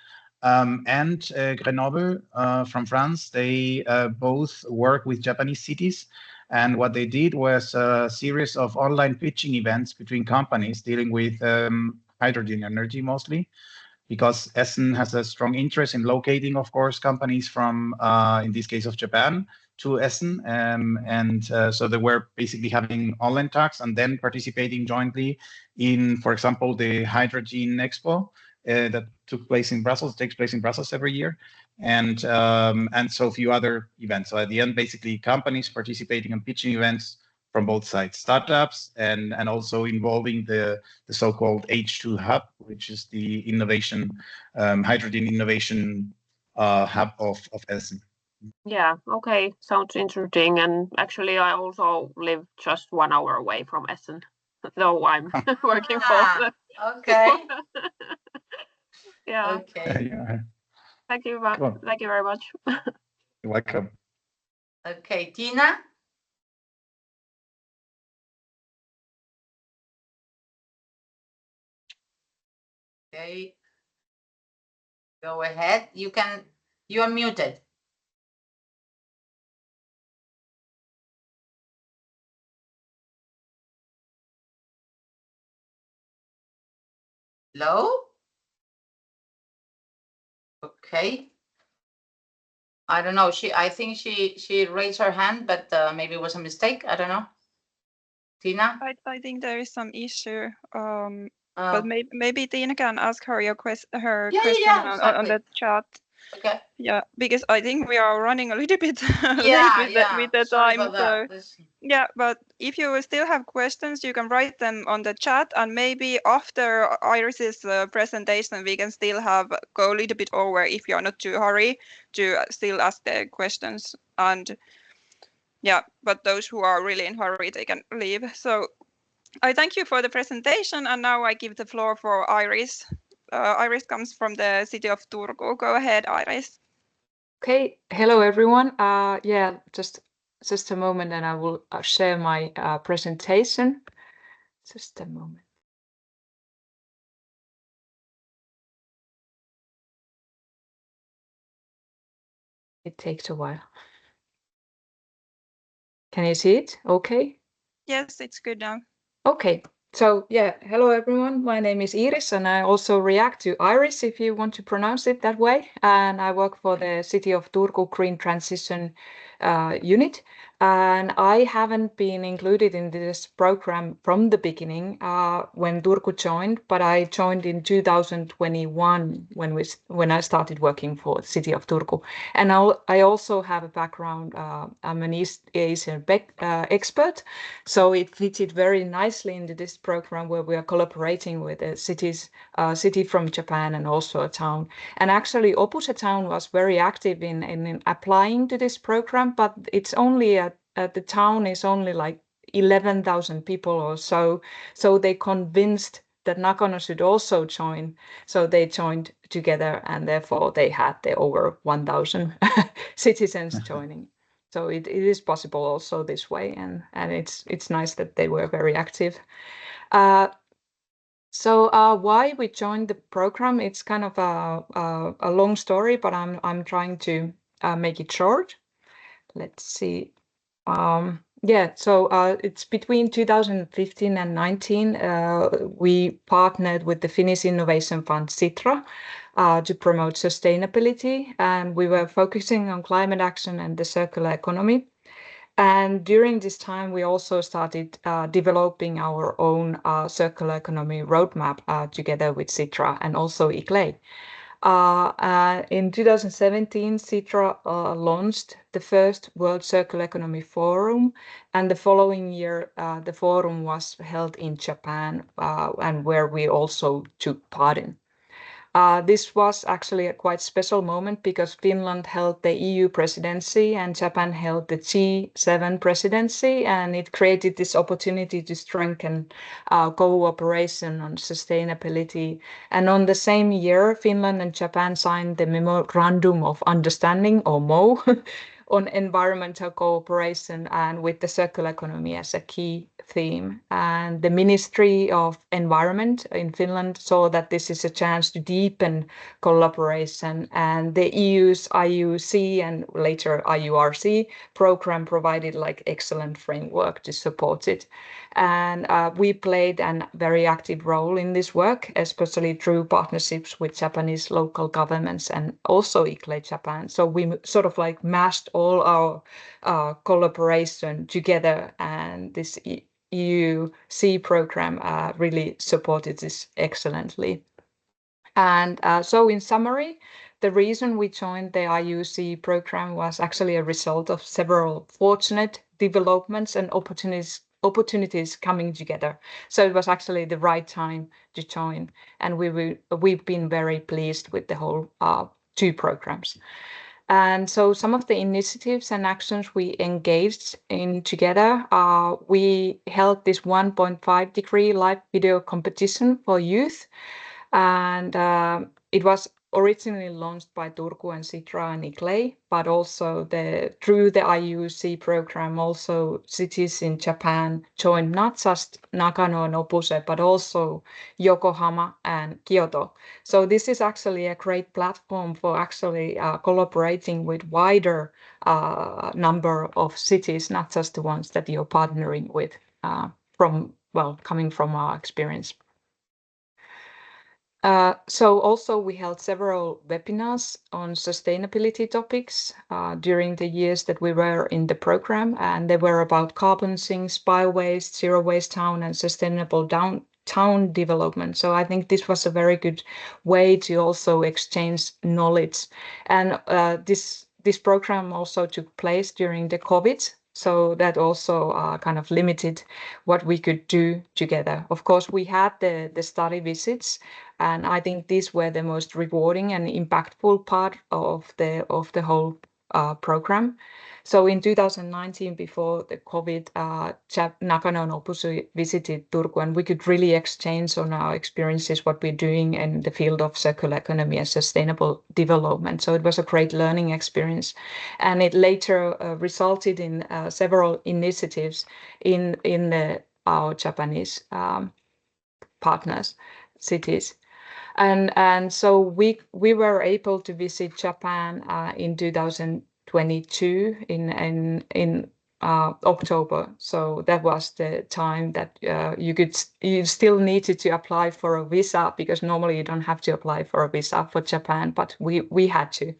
and Grenoble from France, they both work with Japanese cities. And what they did was a series of online pitching events between companies dealing with hydrogen energy mostly, because Essen has a strong interest in locating, of course, companies from, in this case of Japan, to Essen. So they were basically having online talks and then participating jointly in, for example, the Hydrogen Expo that took place in Brussels, takes place in Brussels every year, and so a few other events. So at the end, basically companies participating in pitching events from both sides, startups and also involving the so-called H2 hub, which is the innovation hydrogen innovation hub of Essen. Yeah, okay, sounds interesting. And actually, I also live just 1 hour away from Essen, though I'm working for the... Okay. Yeah. Okay. Yeah. Thank you very much. You're welcome. Okay, Tina. Okay. Go ahead. You are muted. Hello? Okay. I don't know. I think she raised her hand, but maybe it was a mistake. I don't know. Tina? I think there is some issue. But maybe Tina can ask her question exactly. on the chat. Okay. Yeah, because I think we are running a little bit Yeah, late with the Sorry time. about that. Yeah, but if you still have questions, you can write them on the chat, and maybe after Iris's presentation, we can still go a little bit over if you are not too hurry to still ask the questions. And yeah, but those who are really in hurry, they can leave. So I thank you for the presentation, and now I give the floor for Iris. Iris comes from the city of Turku. Go ahead, Iris. Okay, hello everyone. Yeah, just a moment and I will share my presentation. Just a moment. It takes a while. Can you see it? Okay. Yes, it's good now. Okay. So yeah, hello everyone. My name is Iris and I also react to Iris if you want to pronounce it that way. And I work for the City of Turku Green Transition Unit. And I haven't been included in this program from the beginning when Turku joined, but I joined in 2021 when I started working for the City of Turku. And I also have a background, I'm an East Asian expert, so it fitted very nicely into this program where we are collaborating with a city from Japan and also a town. And actually, Opus town was very active in applying to this program, but it's only the town is only like 11,000 people or so. So they convinced that Nagano should also join. So they joined together and therefore they had over 1,000 citizens joining. So it is possible also this way, and it's nice that they were very active. So why we joined the program? It's kind of a long story, but I'm trying to make it short. Let's see. Yeah, so it's between 2015 and 19. We partnered with the Finnish Innovation Fund Sitra to promote sustainability, and we were focusing on climate action and the circular economy. And during this time, we also started developing our own circular economy roadmap together with Sitra and also ICLEI. In 2017, Sitra launched the first World Circular Economy Forum, and the following year, the forum was held in Japan, and where we also took part in. This was actually a quite special moment because Finland held the EU presidency and Japan held the G7 presidency, and it created this opportunity to strengthen cooperation on sustainability. And on the same year, Finland and Japan signed the Memorandum of Understanding, or MO, on environmental cooperation and with the circular economy as a key theme. And the Ministry of Environment in Finland saw that this is a chance to deepen collaboration, and the EU's IURC and later IURC program provided like excellent framework to support it. And we played a very active role in this work, especially through partnerships with Japanese local governments and also ICLEI Japan. So we sort of like mashed all our collaboration together, and this EUC program really supported this excellently. And so in summary, the reason we joined the IURC program was actually a result of several fortunate developments and opportunities coming together. So it was actually the right time to join, and we've been very pleased with the whole 2 programs. And so some of the initiatives and actions we engaged in together, we held this 1.5 degree live video competition for youth. And it was originally launched by Turku and Sitra and Iglei, but also through the IURC program, also cities in Japan joined not just Nagano and Opuse, but also Yokohama and Kyoto. So this is actually a great platform for actually collaborating with wider number of cities, not just the ones that you're partnering with coming from our experience. So also we held several webinars on sustainability topics during the years that we were in the program, and they were about carbon sinks, bio-waste, zero waste town, and sustainable town development. So I think this was a very good way to also exchange knowledge. And this program also took place during the COVID. So that also kind of limited what we could do together. Of course, we had the study visits, and I think these were the most rewarding and impactful part of the whole program. So in 2019, before the COVID, Nakano and Opuse visited Turku, and we could really exchange on our experiences, what we're doing in the field of circular economy and sustainable development. So it was a great learning experience, and it later resulted in several initiatives in our Japanese partners cities. And so we were able to visit Japan in 2022 in October. So that was the time that you still needed to apply for a visa, because normally you don't have to apply for a visa for Japan, but we had to.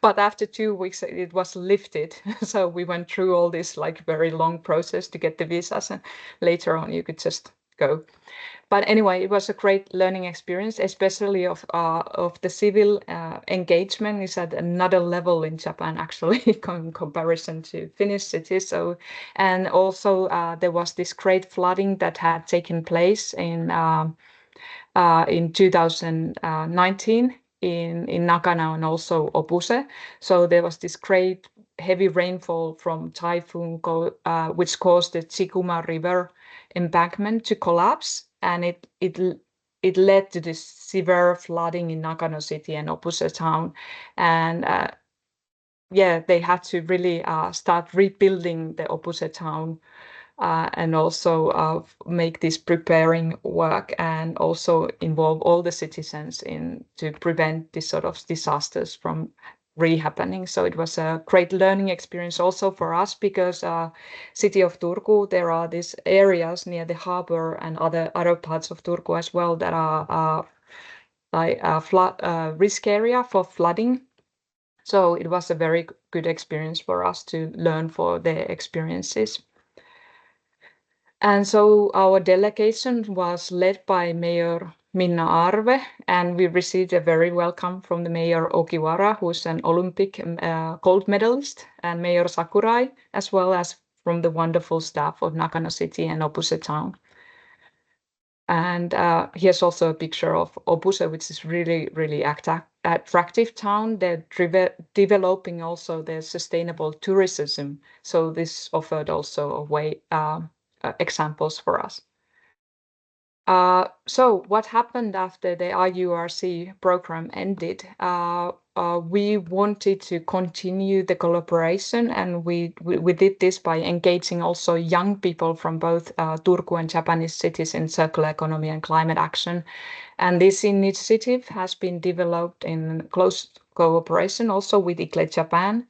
But after 2 weeks it was lifted. So we went through all this like very long process to get the visas, and later on you could just go. But anyway, it was a great learning experience, especially of the civil engagement is at another level in Japan, actually, in comparison to Finnish cities. So, and also there was this great flooding that had taken place in 2019 in Nakano and also Opuse. So there was this great heavy rainfall from typhoon, which caused the Chikuma River embankment to collapse, and it led to this severe flooding in Nakano City and Opuse town, and they had to really start rebuilding the Opuse town, and also make this preparing work, and also involve all the citizens to prevent this sort of disasters from re-happening. So it was a great learning experience also for us, because city of Turku, there are these areas near the harbor and other parts of Turku as well that are like a risk area for flooding. So it was a very good experience for us to learn for the experiences. And so our delegation was led by Mayor Minna Arve, and we received a very welcome from the Mayor Okiwara, who's an Olympic gold medalist, and Mayor Sakurai, as well as from the wonderful staff of Nakano City and Opuse town. And here's also a picture of Opuse, which is really, really attractive town. They're developing also their sustainable tourism. So this offered also a way examples for us. So what happened after the IURC program ended? We wanted to continue the collaboration, and we did this by engaging also young people from both Turku and Japanese cities in circular economy and climate action. And this initiative has been developed in close cooperation also with Iglei Japan,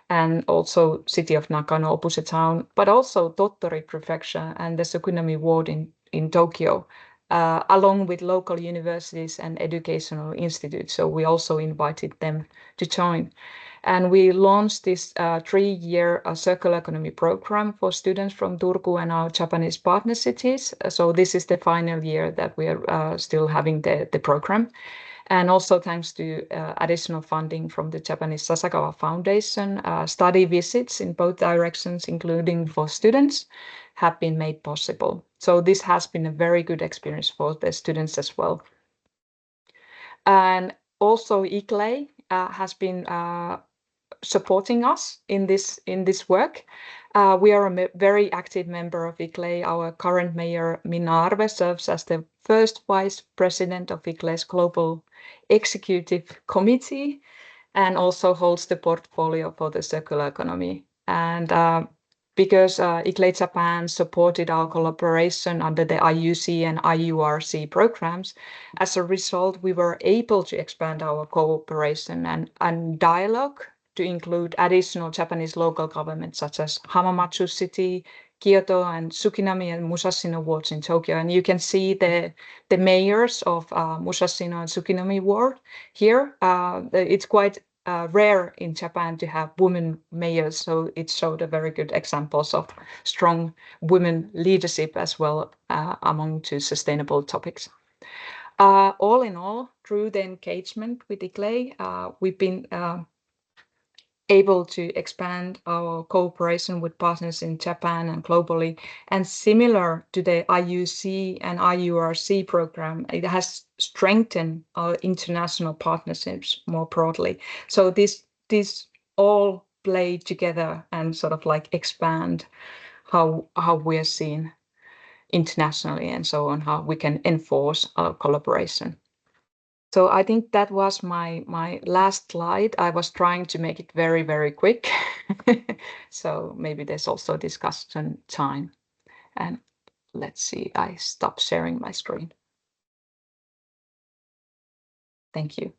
and also city of Nakano, Opuse town, but also Tottori Prefecture and the Tsukunomi Ward in Tokyo, along with local universities and educational institutes. So we also invited them to join. And we launched this 3-year circular economy program for students from Turku and our Japanese partner cities. So this is the final year that we are still having the program. And also thanks to additional funding from the Japanese Sasakawa Foundation, study visits in both directions, including for students, have been made possible. So this has been a very good experience for the students as well. And also ICLEI has been supporting us in this work. We are a very active member of ICLEI. Our current mayor, Minna Arve, serves as the first vice president of ICLEI's Global Executive Committee and also holds the portfolio for the circular economy. And because ICLEI Japan supported our collaboration under the IUC and IURC programs, as a result, we were able to expand our cooperation and dialogue to include additional Japanese local governments such as Hamamatsu City, Kyoto, and Tsukinami and Musashino wards in Tokyo. And you can see the mayors of Musashino and Tsukinami ward here. It's quite rare in Japan to have women mayors, so it showed a very good examples of strong women leadership as well among two sustainable topics. All in all, through the engagement with ICLEI, we've been able to expand our cooperation with partners in Japan and globally. And similar to the IUC and IURC program, it has strengthened our international partnerships more broadly. So this all play together and sort of like expand how we are seen internationally and so on, how we can enforce our collaboration. So I think that was my last slide. I was trying to make it very, very quick. So maybe there's also discussion time. And let's see, I stop sharing my screen. Thank you.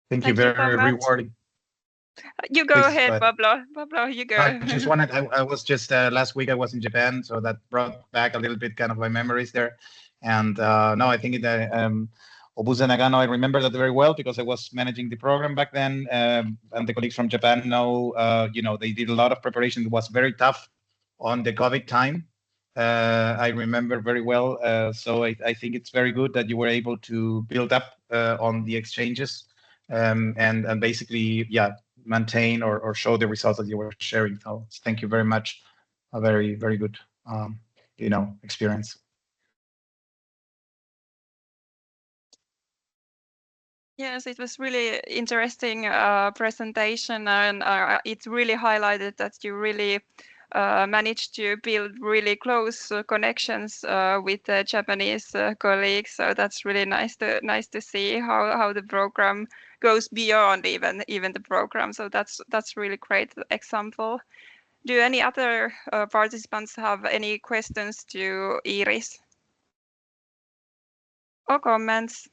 Thank you, very so rewarding. You go Please, ahead, go ahead. Pablo, you go. I just wanted, I was just, last week I was in Japan, so that brought back a little bit kind of my memories there. And no, I think Obuse Nagano, I remember that very well because I was managing the program back then. And the colleagues from Japan know, they did a lot of preparation. It was very tough on the COVID time. I remember very well. So I think it's very good that you were able to build up on the exchanges and basically, yeah, maintain or show the results that you were sharing. So thank you very much. A very, very good, experience. Yes, it was really interesting presentation, and it really highlighted that you really managed to build really close connections with the Japanese colleagues. So that's really nice to see how the program goes beyond even the program. So that's really great example. Do any other participants have any questions to Iris or comments?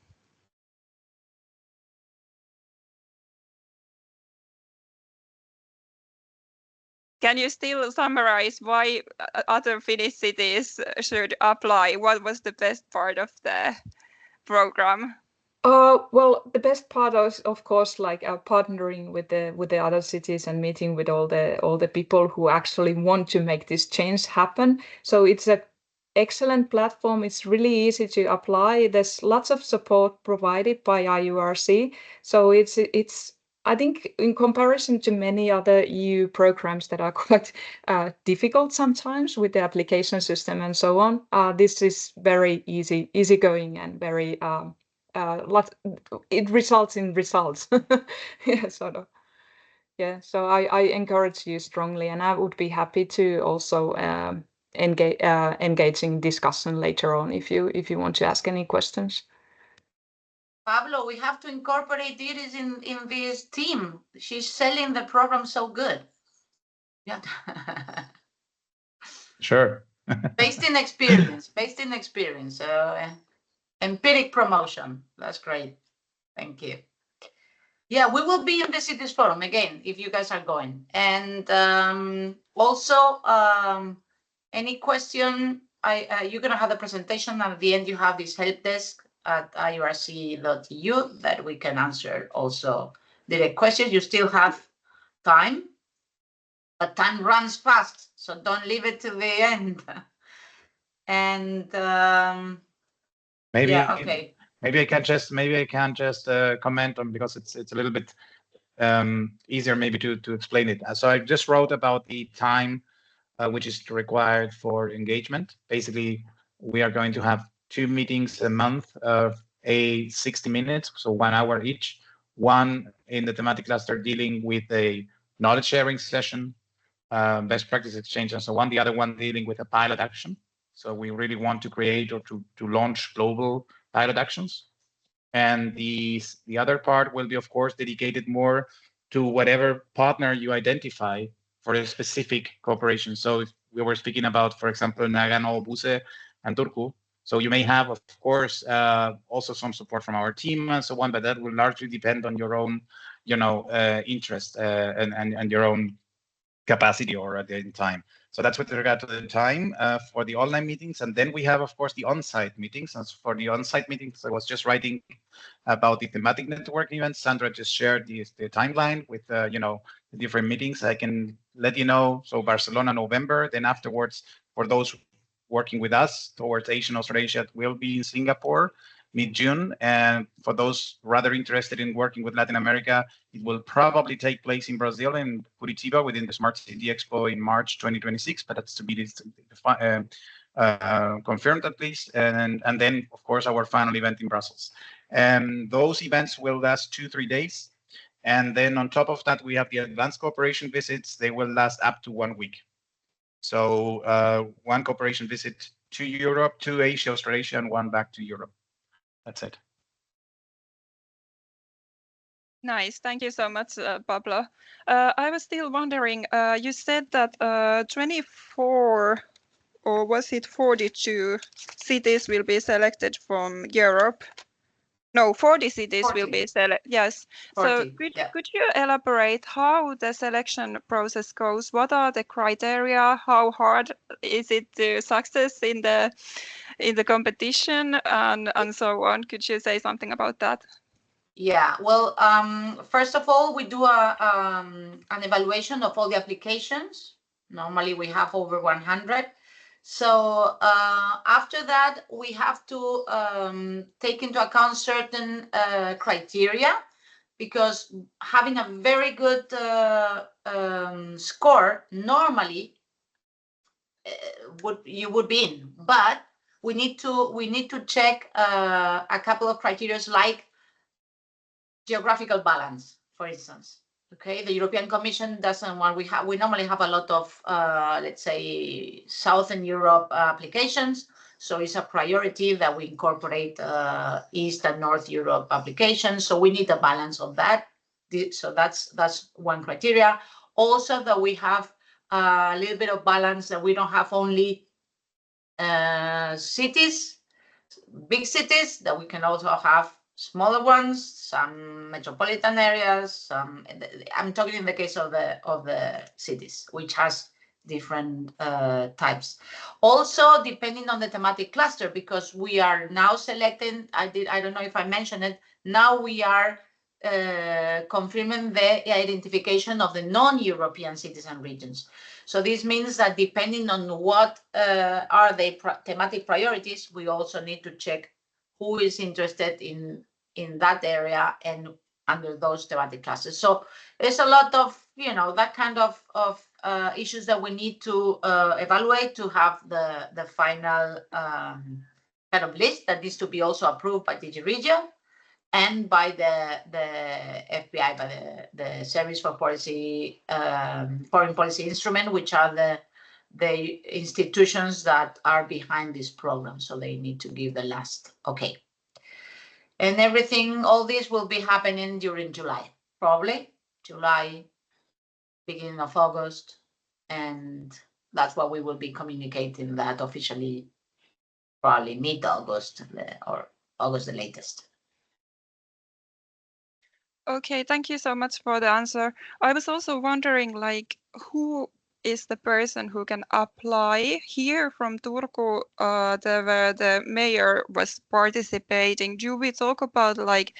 Can you still summarize why other Finnish cities should apply? What was the best part of the program? Well, the best part is, of course, like partnering with the other cities and meeting with all the people who actually want to make this change happen. So it's an excellent platform. It's really easy to apply. There's lots of support provided by IURC. So it's I think in comparison to many other EU programs that are quite difficult sometimes with the application system and so on, this is very easygoing and very it results in results. Yeah, sort of. Yeah, so I encourage you strongly, and I would be happy to also engage in discussion later on if you want to ask any questions. Pablo, we have to incorporate Iris in this team. She's selling the program so good. Yeah. Sure. Based in experience. Empiric promotion. That's great. Thank you. Yeah, we will be in the Cities Forum again if you guys are going. And also, any question, you're going to have the presentation, and at the end you have this help desk at iurc.eu that we can answer also direct questions. You still have time, but time runs fast, so don't leave it to the end. And Maybe Yeah, okay. Maybe I can just comment on, because it's a little bit easier maybe to explain it. So I just wrote about the time which is required for engagement. Basically, we are going to have 2 meetings a month of 60 minutes, so 1 hour each. One in the thematic cluster dealing with a knowledge sharing session, best practice exchange, and so on. The other one dealing with a pilot action. So we really want to create or to launch global pilot actions. And the other part will be, of course, dedicated more to whatever partner you identify for a specific cooperation. So if we were speaking about, for example, Nagano, Buse, and Turku. So you may have, of course, also some support from our team and so on, but that will largely depend on your own, interest and your own capacity or at the time. So that's with regard to the time for the online meetings. And then we have, of course, the on-site meetings. And for the on-site meetings, I was just writing about the thematic networking events. Sandra just shared the timeline with, the different meetings. I can let you know. So Barcelona, November. Then afterwards, for those working with us towards Asian Australasia, it will be in Singapore mid-June. And for those rather interested in working with Latin America, it will probably take place in Brazil, in Curitiba, within the Smart City Expo in March 2026, but that's to be confirmed at least. And then, of course, our final event in Brussels. And those events will last 2-3 days. And then on top of that, we have the advanced cooperation visits. They will last up to 1 week. So 1 cooperation visit to Europe, to Asia, Australasia, and 1 back to Europe. That's it. Nice. Thank you so much, Pablo. I was still wondering, you said that 24, or was it 42 cities will be selected from Europe? No, 40 cities 40. will be selected. Yes. 40, So yeah. could you elaborate how the selection process goes? What are the criteria? How hard is it to success in the competition and so on? Could you say something about that? Yeah, well, first of all, we do an evaluation of all the applications. Normally we have over 100. So after that, we have to take into account certain criteria, because having a very good score normally you would be in, but we need to check a couple of criteria, like geographical balance, for instance. Okay, the European Commission doesn't want, we normally have a lot of let's say Southern Europe applications, so it's a priority that we incorporate East and North Europe applications. So we need a balance of that. So that's one criteria. Also, that we have a little bit of balance, that we don't have only cities, big cities, that we can also have smaller ones, some metropolitan areas. I'm talking in the case of the cities, which has different types. Also, depending on the thematic cluster, because we are now selecting, I don't know if I mentioned it, now we are confirming the identification of the non-European cities and regions. So this means that depending on what are the thematic priorities, we also need to check who is interested in that area and under those thematic clusters. So there's a lot of, that kind of issues that we need to evaluate to have the final kind of list that needs to be also approved by DG Regio and by the FBI, by the Service for Policy, Foreign Policy Instrument, which are the institutions that are behind this program. So they need to give the last okay. And everything, all this will be happening during July, probably July, beginning of August. And that's what we will be communicating that officially, probably mid-August or August the latest. Okay, thank you so much for the answer. I was also wondering, like, who is the person who can apply here from Turku, where the mayor was participating? Do we talk about like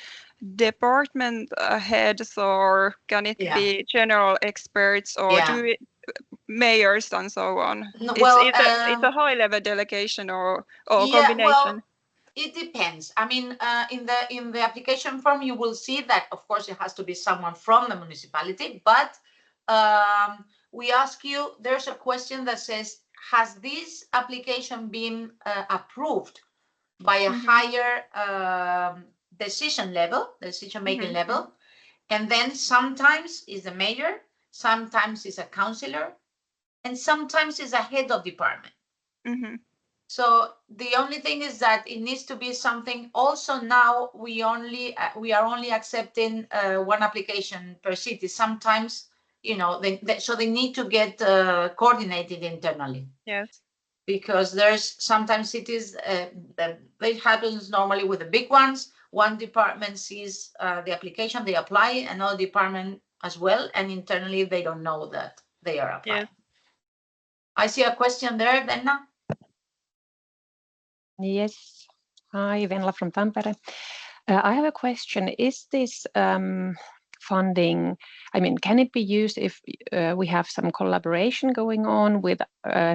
department heads, or can it be general experts, or mayors and so on? No, well, it's a high-level delegation or combination. Well, it depends. I mean, in the application form, you will see that, of course, it has to be someone from the municipality, but we ask you, there's a question that says, has this application been approved by a higher decision-making level? And then sometimes is the mayor, sometimes is a councillor, and sometimes is a head of department. So the only thing is that it needs to be something. Also now we are only accepting one application per city. Sometimes, you know, so they need to get coordinated internally. Yes. Because there's sometimes cities that it happens normally with the big ones. One department sees the application, they apply, another department as well, and internally they don't know that they are applying. Yes. I see a question there, Venla. Yes. Hi, Venla from Tampere. I have a question. Is this funding, I mean, can it be used if we have some collaboration going on with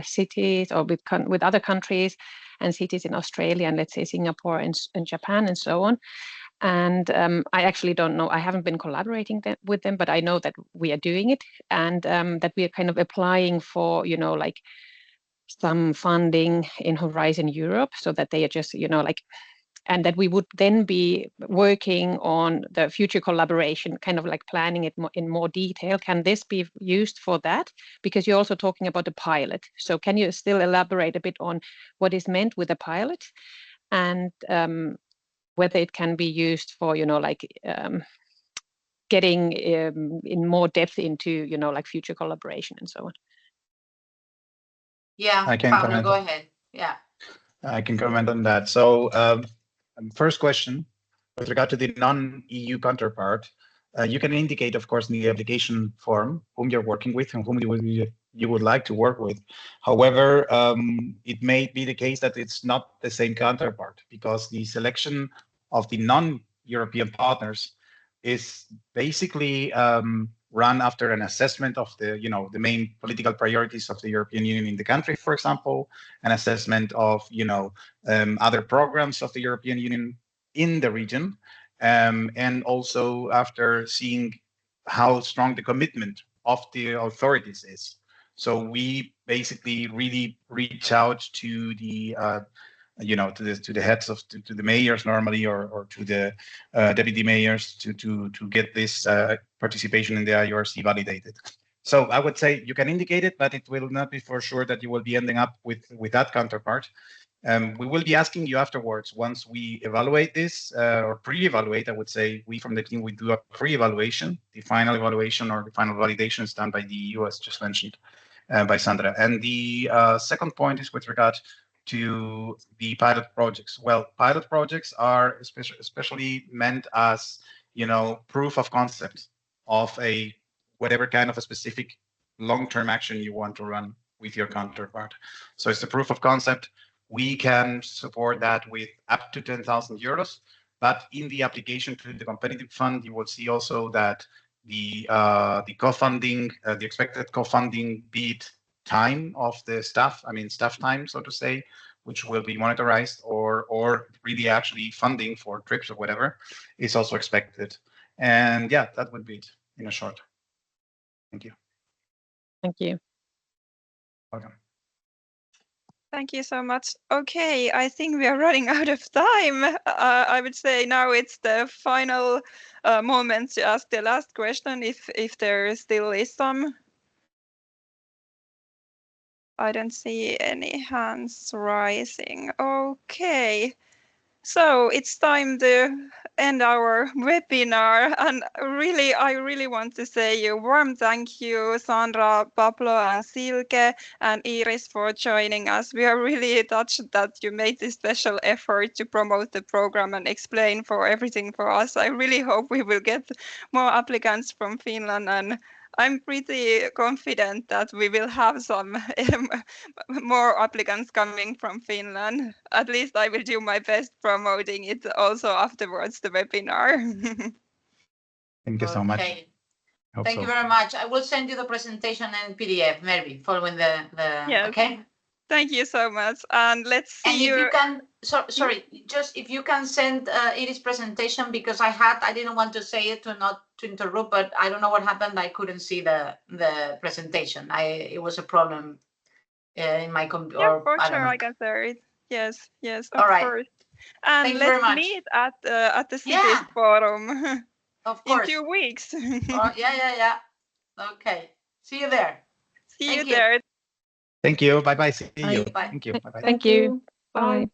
cities or with other countries and cities in Australia and let's say Singapore and Japan and so on? And I actually don't know, I haven't been collaborating with them, but I know that we are doing it and that we are kind of applying for, you know, like some funding in Horizon Europe so that they are just, you know, like, and that we would then be working on the future collaboration, kind of like planning it in more detail. Can this be used for that? Because you're also talking about the pilot. So can you still elaborate a bit on what is meant with a pilot and whether it can be used for, you know, like getting in more depth into, you know, like future collaboration and so on? Yeah, I can Pablo, go ahead. Yeah. I can comment on that. So first question, with regard to the non-EU counterpart, you can indicate, of course, in the application form whom you're working with and whom you would like to work with. However, it may be the case that it's not the same counterpart because the selection of the non-European partners is basically run after an assessment of the, you know, the main political priorities of the European Union in the country, for example, an assessment of, you know, other programs of the European Union in the region, and also after seeing how strong the commitment of the authorities is. So we basically really reach out to the you know, to the heads of to the mayors normally, or to the deputy mayors to get this participation in the IURC validated. So I would say you can indicate it, but it will not be for sure that you will be ending up with that counterpart. We will be asking you afterwards, once we evaluate this, or pre-evaluate, I would say, we from the team, we do a pre-evaluation. The final evaluation or the final validation is done by the EU, as just mentioned by Sandra. And the second point is with regard to the pilot projects. Well, pilot projects are especially meant as, you know, proof of concept of a whatever kind of a specific long-term action you want to run with your counterpart. So it's a proof of concept. We can support that with up to 10,000 euros, but in the application to the competitive fund, you will see also that the co-funding, the expected co-funding bid time of the staff, I mean staff time, so to say, which will be monitorized, or really actually funding for trips or whatever, is also expected. And yeah, that would be it in a short. Thank you. Thank you. Welcome. Thank you so much. Okay, I think we are running out of time. I would say now it's the final moment to ask the last question, if there still is some. I don't see any hands rising. Okay, so it's time to end our webinar, and I really want to say a warm thank you, Sandra, Pablo, and Silke, and Iris for joining us. We are really touched that you made this special effort to promote the program and explain for everything for us. I really hope we will get more applicants from Finland, and I'm pretty confident that we will have some more applicants coming from Finland. At least I will do my best promoting it also afterwards, the webinar. Thank you so much. Thank you very much. I will send you the presentation in PDF, maybe following the yes. Okay. Thank you so much. And let's see you can sorry, just if you can send Iris' presentation, because I didn't want to say it to interrupt, but I don't know what happened. I couldn't see the presentation. It was a problem in my computer. Yeah, for sure, I can share it. Yes, of course. And thank you very let's much. meet at the Cities Forum. Of course. In 2 weeks. Oh, yeah. Okay. See you there. See you there. Thank you. Bye-bye. See you. Bye. Thank you. Bye-bye. Thank you. Bye. Bye.